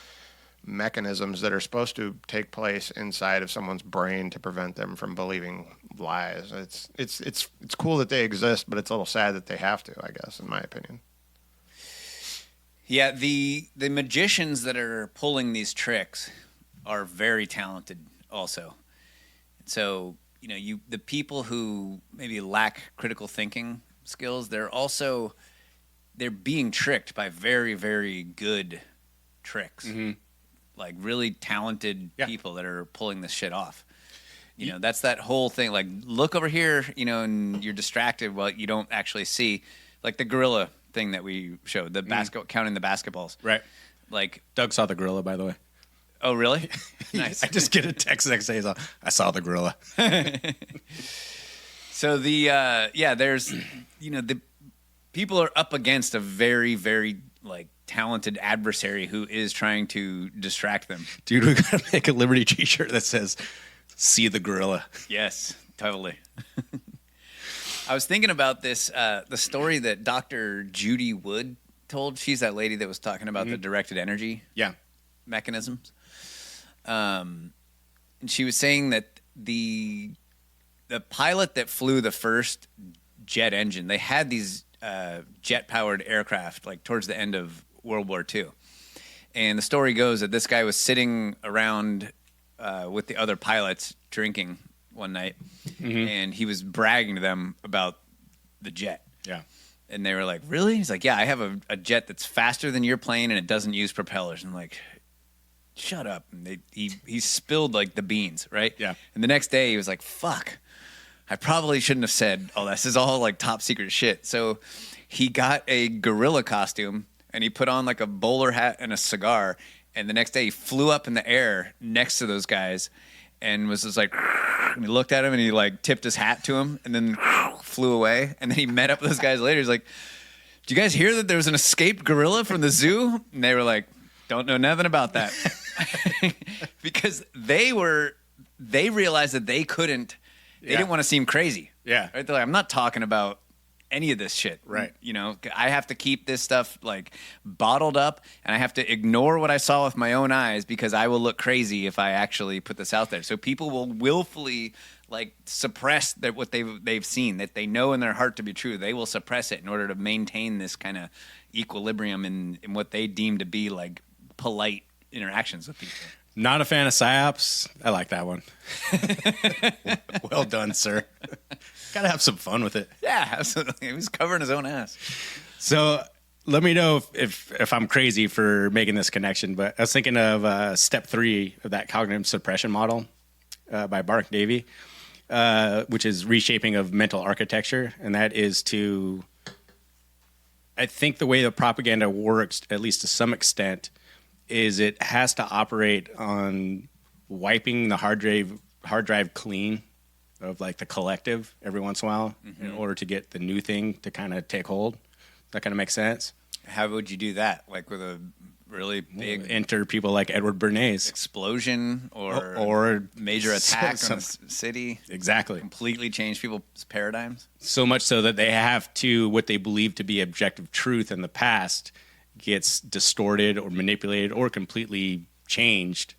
mechanisms that are supposed to take place inside of someone's brain to prevent them from believing lies. It's cool that they exist, but it's a little sad that they have to, I guess, in my opinion. Yeah, the magicians that are pulling these tricks are very talented also. So, the people who maybe lack critical thinking skills, they're being tricked by very, very good tricks. Mm-hmm. Like really talented people that are pulling this shit off. That's that whole thing. Like, look over here, and you're distracted while you don't actually see, like the gorilla thing that we showed, the counting the basketballs. Right. Like, Doug saw the gorilla, by the way. Oh, really? Nice. I just get a text next day. I saw the gorilla. So there's, the people are up against a very, very talented adversary who is trying to distract them. Dude, we gotta make a Liberty t-shirt that says, "See the gorilla." Yes, totally. I was thinking about this, the story that Dr. Judy Wood told. She's that lady that was talking about the directed energy mechanisms. And she was saying that the pilot that flew the first jet engine, they had these jet-powered aircraft like towards the end of World War II. And the story goes that this guy was sitting around with the other pilots drinking one night, and he was bragging to them about the jet. Yeah. And they were like, really? He's like, yeah, I have a jet that's faster than your plane, and it doesn't use propellers. And I'm like, shut up. And he spilled like the beans, right? Yeah. And the next day he was like, fuck, I probably shouldn't have said, oh, this is all like top secret shit. So he got a gorilla costume and he put on like a bowler hat and a cigar. And the next day he flew up in the air next to those guys and was just like, and he looked at him and he like tipped his hat to him and then flew away. And then he met up with those guys later. He's like, did you guys hear that there was an escaped gorilla from the zoo? And they were like, don't know nothing about that. Because they realized that they couldn't, they didn't want to seem crazy. Yeah. Right? They're like, I'm not talking about any of this shit. Right. You know, I have to keep this stuff like bottled up and I have to ignore what I saw with my own eyes because I will look crazy if I actually put this out there. So people will willfully like suppress that what they've seen, that they know in their heart to be true. They will suppress it in order to maintain this kind of equilibrium in what they deem to be like polite interactions with people. Not a fan of psyops. I like that one. Well done, sir. Got to have some fun with it. Yeah, absolutely. He was covering his own ass. So let me know if I'm crazy for making this connection, but I was thinking of step 3 of that cognitive suppression model by Mark Davey, which is reshaping of mental architecture. And that is to, I think the way the propaganda works, at least to some extent, is it has to operate on wiping the hard drive clean of like the collective every once in a while in order to get the new thing to kind of take hold. That kind of makes sense. How would you do that? Like with a really big enter people like Edward Bernays explosion or major attack on the city? Exactly. Completely change people's paradigms. So much so that they have to, what they believe to be objective truth in the past gets distorted or manipulated or completely changed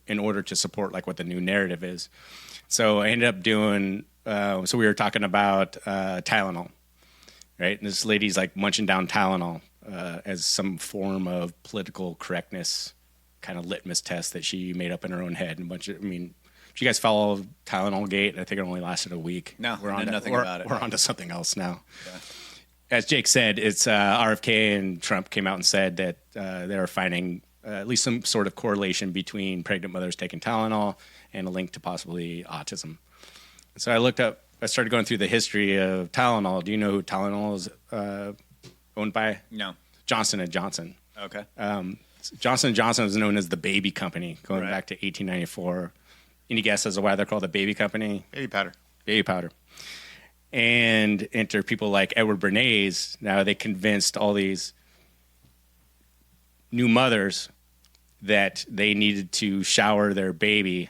in order to support like what the new narrative is. So I ended up doing, so we were talking about Tylenol, right? And this lady's like munching down Tylenol as some form of political correctness kind of litmus test that she made up in her own head. And did you guys follow Tylenol Gate? I think it only lasted a week. No, we're on nothing about it. We're on to something else now. Yeah. As Jake said, it's RFK and Trump came out and said that they're finding at least some sort of correlation between pregnant mothers taking Tylenol and a link to possibly autism. So I started going through the history of Tylenol. Do you know who Tylenol is owned by? No. Johnson & Johnson. Okay. Johnson & Johnson was known as the baby company going back to 1894. Any guess as to why they're called the baby company? Baby powder. Baby powder. And enter people like Edward Bernays. Now they convinced all these new mothers that they needed to shower their baby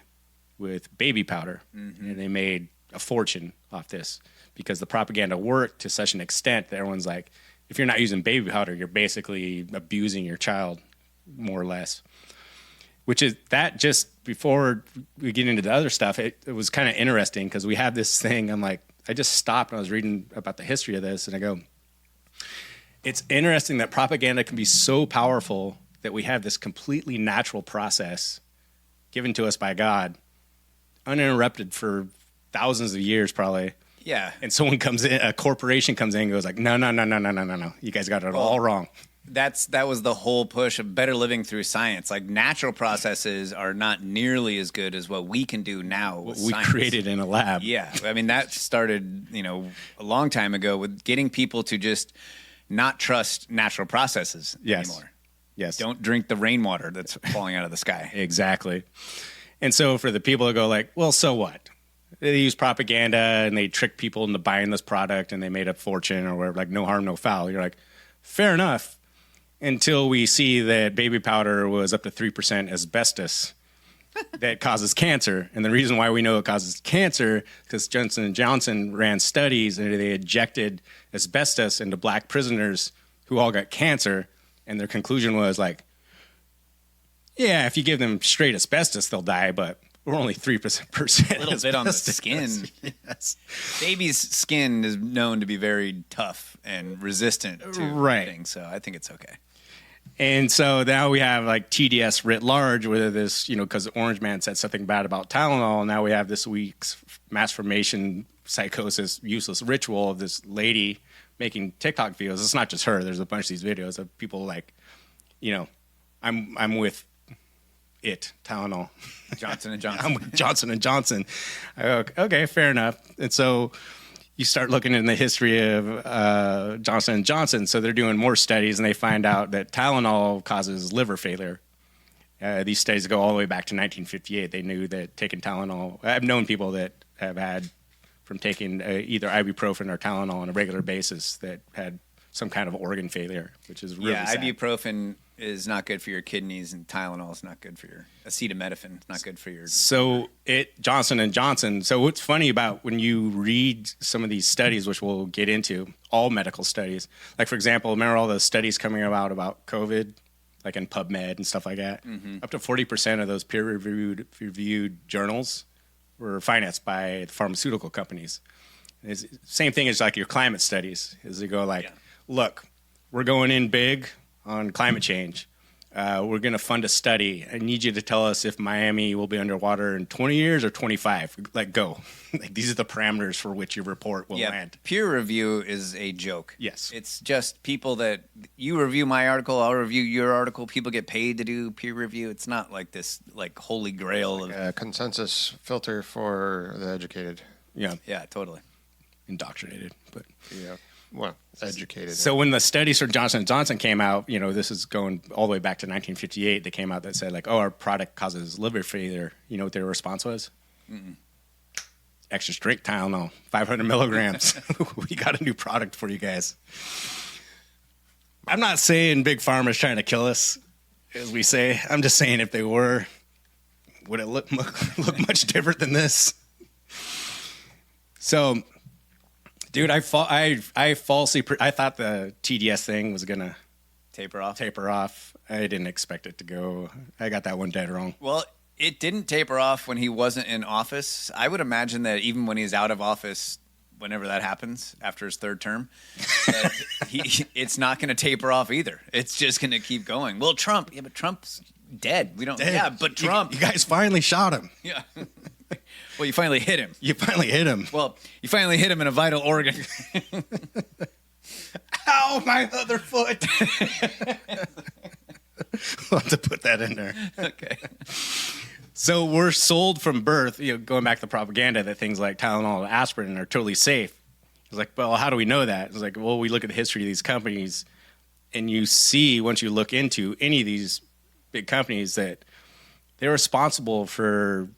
with baby powder. And they made a fortune off this because the propaganda worked to such an extent that everyone's like, if you're not using baby powder, you're basically abusing your child, more or less. Which is that just before we get into the other stuff, it was kind of interesting because we have this thing. I'm like, I just stopped and I was reading about the history of this and I go, it's interesting that propaganda can be so powerful that we have this completely natural process given to us by God, uninterrupted for thousands of years probably. Yeah. And someone comes in, a corporation comes in and goes like, no. You guys got it all wrong. That was the whole push of better living through science. Like natural processes are not nearly as good as what we can do now with we science. Created in a lab. Yeah. I mean, that started, a long time ago with getting people to just not trust natural processes anymore. Yes. Don't drink the rainwater that's falling out of the sky. Exactly. And so for the people that go like, well, so what? They use propaganda and they trick people into buying this product and they made a fortune or whatever, like no harm, no foul. You're like, fair enough. until we see that baby powder was up to 3% asbestos that causes cancer. And the reason why we know it causes cancer is because Johnson & Johnson ran studies and they injected asbestos into black prisoners who all got cancer. And their conclusion was like, yeah, if you give them straight asbestos, they'll die, but we're only 3%. A little bit on the skin. Yes. Baby's skin is known to be very tough and resistant to things, so I think it's okay. And so now we have like TDS writ large, whether this, because Orange Man said something bad about Tylenol. Now we have this week's mass formation psychosis, useless ritual of this lady making TikTok videos. It's not just her. There's a bunch of these videos of people like, I'm with it, Tylenol. Johnson & Johnson. I'm with Johnson & Johnson. Okay, fair enough. And so you start looking in the history of Johnson & Johnson. So they're doing more studies, and they find out that Tylenol causes liver failure. These studies go all the way back to 1958. They knew that taking Tylenol, I've known people that have had from taking either ibuprofen or Tylenol on a regular basis that had some kind of organ failure, which is really sad. Ibuprofen is not good for your kidneys, and Tylenol is not good for your acetaminophen. It's not good for your. So Johnson & Johnson. So what's funny about when you read some of these studies, which we'll get into, all medical studies, like for example, remember all the studies coming about COVID, like in PubMed and stuff like that. Mm-hmm. Up to 40% of those peer-reviewed journals were financed by the pharmaceutical companies. It's same thing as like your climate studies, is they go like, look, we're going in big on climate change. We're going to fund a study. I need you to tell us if Miami will be underwater in 20 years or 25. Like, go. Like, these are the parameters for which your report will land. Peer review is a joke. Yes. It's just people that you review my article, I'll review your article. People get paid to do peer review. It's not like this like holy grail like of a consensus filter for the educated. Yeah. Yeah, totally. Indoctrinated, but yeah. Well, educated. So when the studies from Johnson & Johnson came out, this is going all the way back to 1958. They came out that said like, oh, our product causes liver failure. You know what their response was? Mm-mm. Extra strength Tylenol, 500 milligrams. We got a new product for you guys. I'm not saying Big Pharma's trying to kill us, as we say. I'm just saying if they were, would it look much different than this? So, dude, I thought the TDS thing was gonna taper off. I didn't expect it to go. I got that one dead wrong. Well, it didn't taper off when he wasn't in office. I would imagine that even when he's out of office, whenever that happens after his third term, that it's not going to taper off either. It's just going to keep going. Well, Trump, but Trump's dead. We don't. Dead. Yeah, but Trump. You guys finally shot him. Yeah. Well, you finally hit him. Well, you finally hit him in a vital organ. Ow, my other foot. We'll have to put that in there. Okay. So we're sold from birth, going back to the propaganda that things like Tylenol and aspirin are totally safe. It's like, well, how do we know that? It's like, well, we look at the history of these companies, and you see, once you look into any of these big companies, that they're responsible for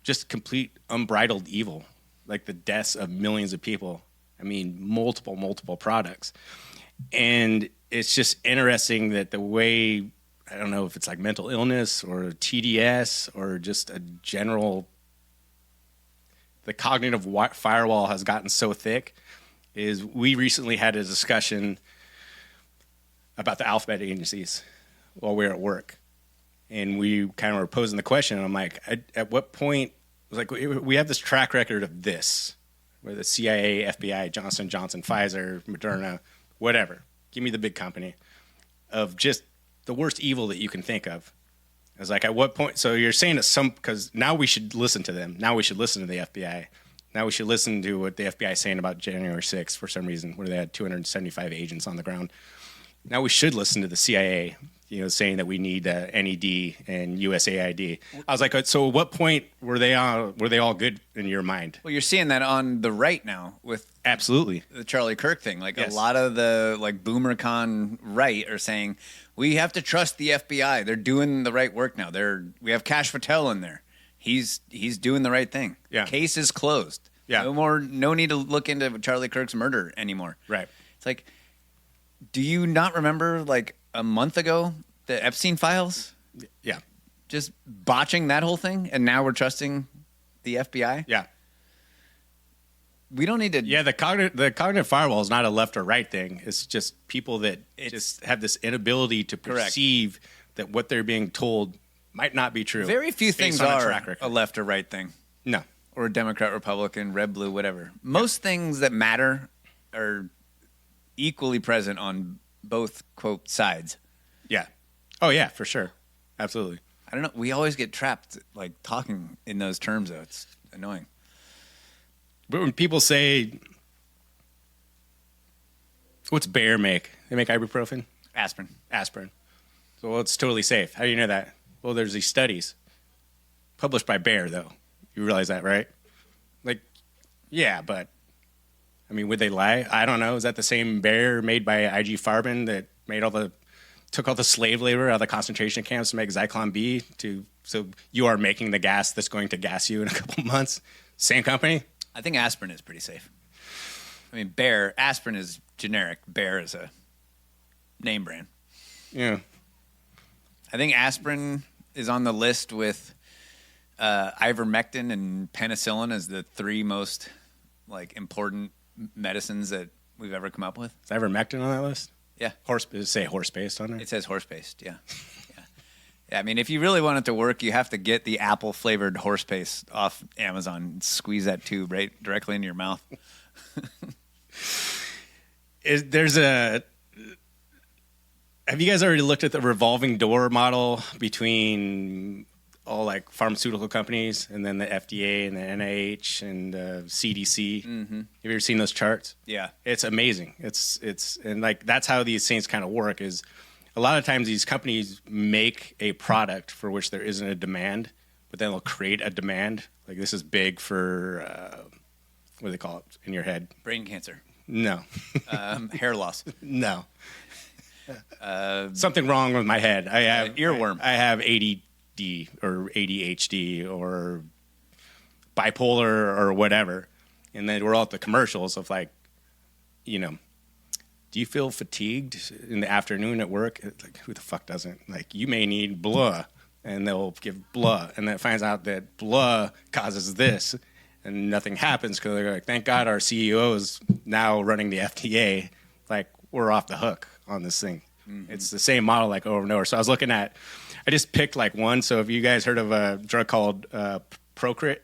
just complete unbridled evil, like the deaths of millions of people. I mean, multiple products. And it's just interesting that the way, I don't know if it's like mental illness or TDS or just a general, the cognitive firewall has gotten so thick, is we recently had a discussion about the alphabet agencies while we were at work. And we kind of were posing the question, and I'm like, at what point, it was like, we have this track record of this, where the CIA, FBI, Johnson & Johnson, Pfizer, Moderna, whatever, give me the big company, of just the worst evil that you can think of. I was like, at what point? So you're saying that because now we should listen to them. Now we should listen to the FBI. Now we should listen to what the FBI is saying about January 6th for some reason, where they had 275 agents on the ground. Now we should listen to the CIA, saying that we need NED and USAID. I was like, so at what point were they all good in your mind? Well, you're seeing that on the right now with absolutely the Charlie Kirk thing. Like yes. A lot of the BoomerCon right are saying we have to trust the FBI. They're doing the right work now. We have Kash Patel in there. He's doing the right thing. Yeah. Case is closed. Yeah. No need to look into Charlie Kirk's murder anymore. Right. It's like, Do you not remember like a month ago the Epstein files? Yeah. Just botching that whole thing, and now we're trusting the FBI? Yeah. We don't need to... Yeah, the cognitive firewall is not a left or right thing. It's just people that just have this inability to perceive that what they're being told might not be true. Very few things are a left or right thing. No. Or a Democrat, Republican, red, blue, whatever. Most things that matter are equally present on both, quote, sides. Yeah. Oh, yeah, for sure. Absolutely. I don't know. We always get trapped, like, talking in those terms, though. It's annoying. But when people say, what's Bayer make? They make ibuprofen? Aspirin. So, well, it's totally safe. How do you know that? Well, there's these studies published by Bayer, though. You realize that, right? Like, yeah, but, I mean, would they lie? I don't know. Is that the same Bayer made by IG Farben that took all the slave labor out of the concentration camps to make Zyklon B so you are making the gas that's going to gas you in a couple months? Same company? I think aspirin is pretty safe. I mean, aspirin is generic. Bayer is a name brand. Yeah. I think aspirin is on the list with ivermectin and penicillin as the three most like important medicines that we've ever come up with. Is ivermectin on that list? Yeah. Does it say horse-based on there? It says horse-based, yeah. Yeah, I mean, if you really want it to work, you have to get the apple-flavored horse paste off Amazon and squeeze that tube right directly into your mouth. Have you guys already looked at the revolving door model between all like pharmaceutical companies and then the FDA and the NIH and the CDC? Mm-hmm. Have you ever seen those charts? Yeah. It's amazing. And like that's how these things kind of work is a lot of times these companies make a product for which there isn't a demand, but then they'll create a demand. Like this is big for, what do they call it in your head? Brain cancer. No. Hair loss. No. Something wrong with my head. I have earworm. I have ADD or ADHD or bipolar or whatever. And then we're all at the commercials of like, do you feel fatigued in the afternoon at work? It's like, who the fuck doesn't? Like, you may need blah, and they'll give blah, and then it finds out that blah causes this, and nothing happens because they're like, thank God our CEO is now running the FDA. Like, we're off the hook on this thing. Mm-hmm. It's the same model like over and over. So I was looking at, I just picked like one. So have you guys heard of a drug called Procrit?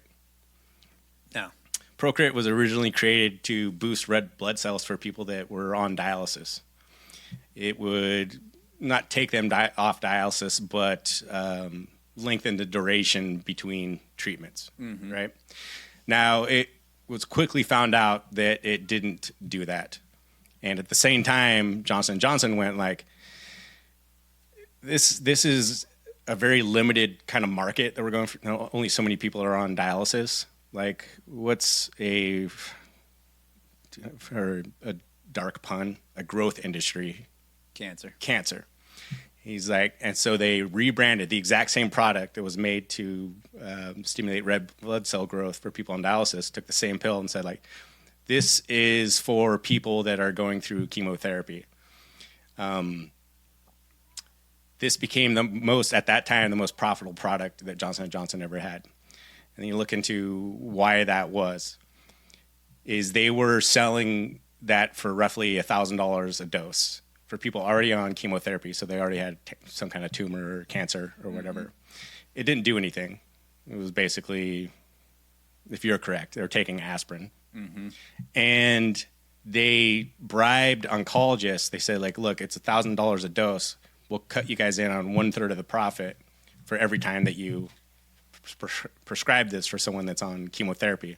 No. Procrit was originally created to boost red blood cells for people that were on dialysis. It would not take them off dialysis, but lengthen the duration between treatments, right? Now, it was quickly found out that it didn't do that. And at the same time, Johnson & Johnson went like, this is a very limited kind of market that we're going for. Only so many people are on dialysis. Like, what's for a dark pun, a growth industry? Cancer. He's like, and so they rebranded the exact same product that was made to stimulate red blood cell growth for people on dialysis, took the same pill and said, like, this is for people that are going through chemotherapy. This became at that time, the most profitable product that Johnson & Johnson ever had. And then you look into why that was, is they were selling that for roughly $1,000 a dose for people already on chemotherapy. So they already had some kind of tumor or cancer or whatever. It didn't do anything. It was basically, if you're correct, they were taking aspirin. And they bribed oncologists. They said, like, look, it's $1,000 a dose. We'll cut you guys in on 1/3 of the profit for every time that you prescribe this for someone that's on chemotherapy.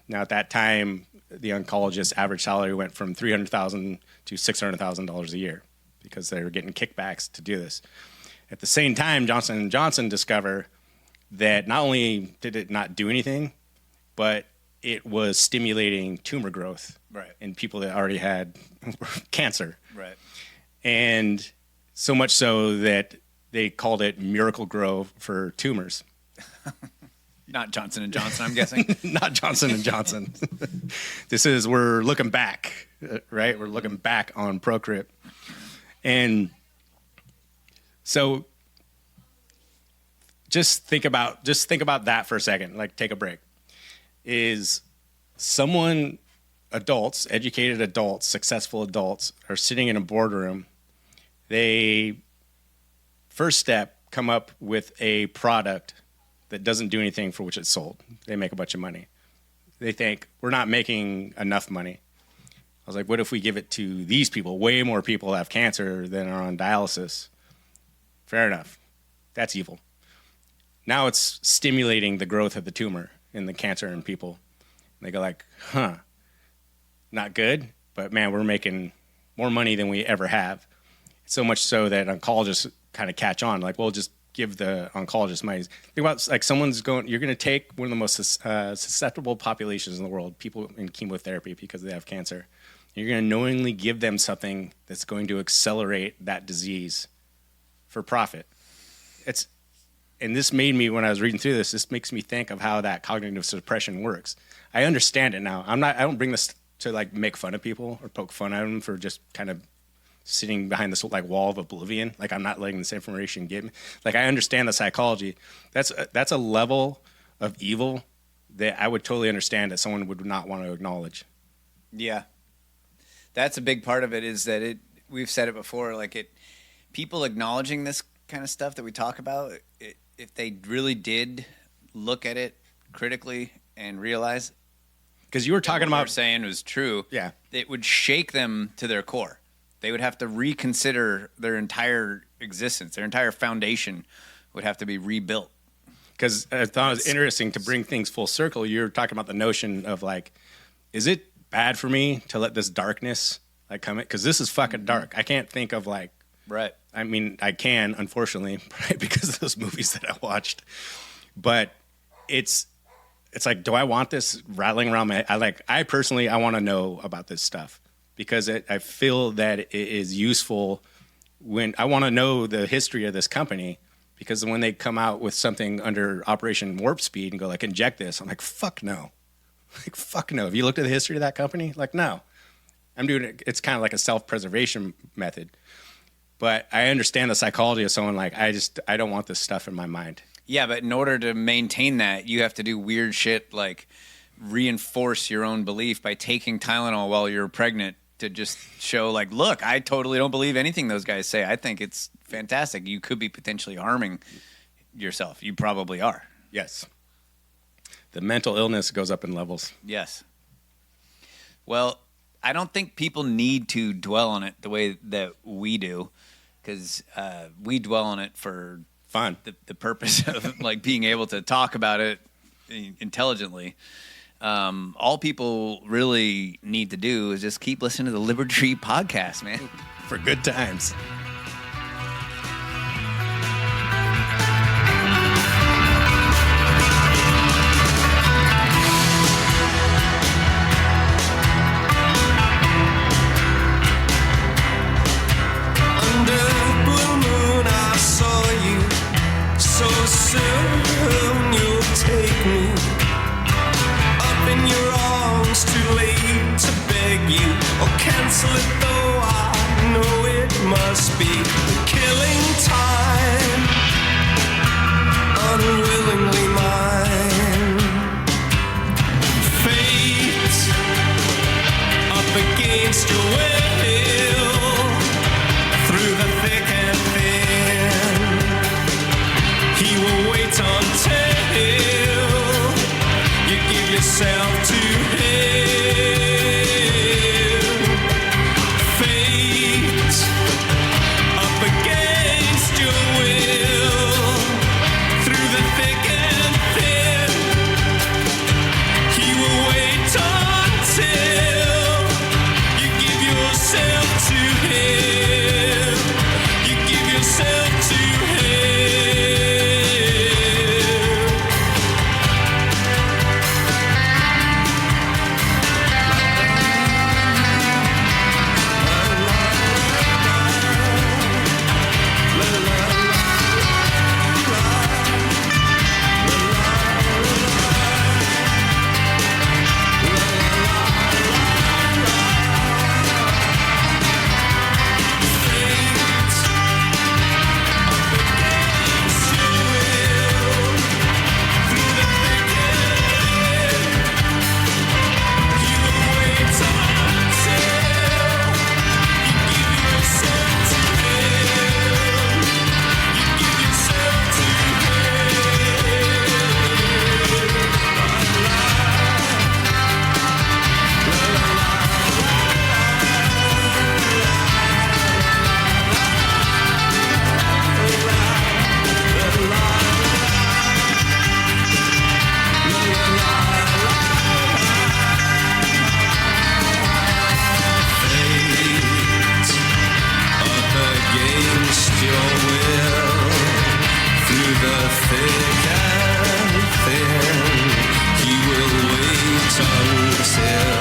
Now, at that time, the oncologist's average salary went from $300,000 to $600,000 a year because they were getting kickbacks to do this. At the same time, Johnson & Johnson discovered that not only did it not do anything, but it was stimulating tumor growth in people that already had cancer. Right. And so much so that they called it Miracle Grow for tumors. Not Johnson & Johnson, I'm guessing. Not Johnson & Johnson. We're looking back, right? We're looking back on Procrit. And so just think about that for a second. Like, take a break. Is someone, adults, educated adults, successful adults, are sitting in a boardroom. They, first step, come up with a product that doesn't do anything for which it's sold. They make a bunch of money. They think, we're not making enough money. I was like, what if we give it to these people? Way more people have cancer than are on dialysis. Fair enough. That's evil. Now it's stimulating the growth of the tumor in the cancer in people. And they go like, not good, but man, we're making more money than we ever have. So much so that oncologists kind of catch on. Like, we'll just give the oncologist money. Think about, like, you're going to take one of the most susceptible populations in the world, people in chemotherapy because they have cancer. You're going to knowingly give them something that's going to accelerate that disease for profit. And this made me, when I was reading through this makes me think of how that cognitive suppression works. I understand it now. I don't bring this to like make fun of people or poke fun at them for just kind of sitting behind this like wall of oblivion. Like, I'm not letting this information get me. Like, I understand the psychology. That's a level of evil that I would totally understand that someone would not want to acknowledge. Yeah. That's a big part of it, is that we've said it before, like, people acknowledging this kind of stuff that we talk about, if they really did look at it critically and realize, because you were talking about what you were saying was true, yeah, it would shake them to their core. They would have to reconsider their entire existence. Their entire foundation would have to be rebuilt. Because I thought it was interesting to bring things full circle. You're talking about the notion of like, is it bad for me to let this darkness like come in? Because this is fucking dark. I can't think of like, right. I mean, I can, unfortunately, right, because of those movies that I watched. But it's like, do I want this rattling around my head? I personally want to know about this stuff, because I feel that it is useful when I want to know the history of this company, because when they come out with something under Operation Warp Speed and go like, inject this, I'm like, fuck no. Like, fuck no. Have you looked at the history of that company? Like, no. I'm doing it. It's kind of like a self-preservation method. But I understand the psychology of someone like, I don't want this stuff in my mind. Yeah, but in order to maintain that, you have to do weird shit like reinforce your own belief by taking Tylenol while you're pregnant to just show like, look, I totally don't believe anything those guys say. I think it's fantastic. You could be potentially harming yourself. You probably are. Yes. The mental illness goes up in levels. Yes. Well, I don't think people need to dwell on it the way that we do, because we dwell on it for fun, the purpose of like being able to talk about it intelligently. All people really need to do is just keep listening to the Liberty Tree podcast, man. For good times. Soon you'll take me up in your arms, too late to beg you or cancel it, though I know it must be killing time, unwillingly mine. Fate up against your will, through the thick and thin. He will wait until you give yourself to him. Fate up against thick and thin. He will wait until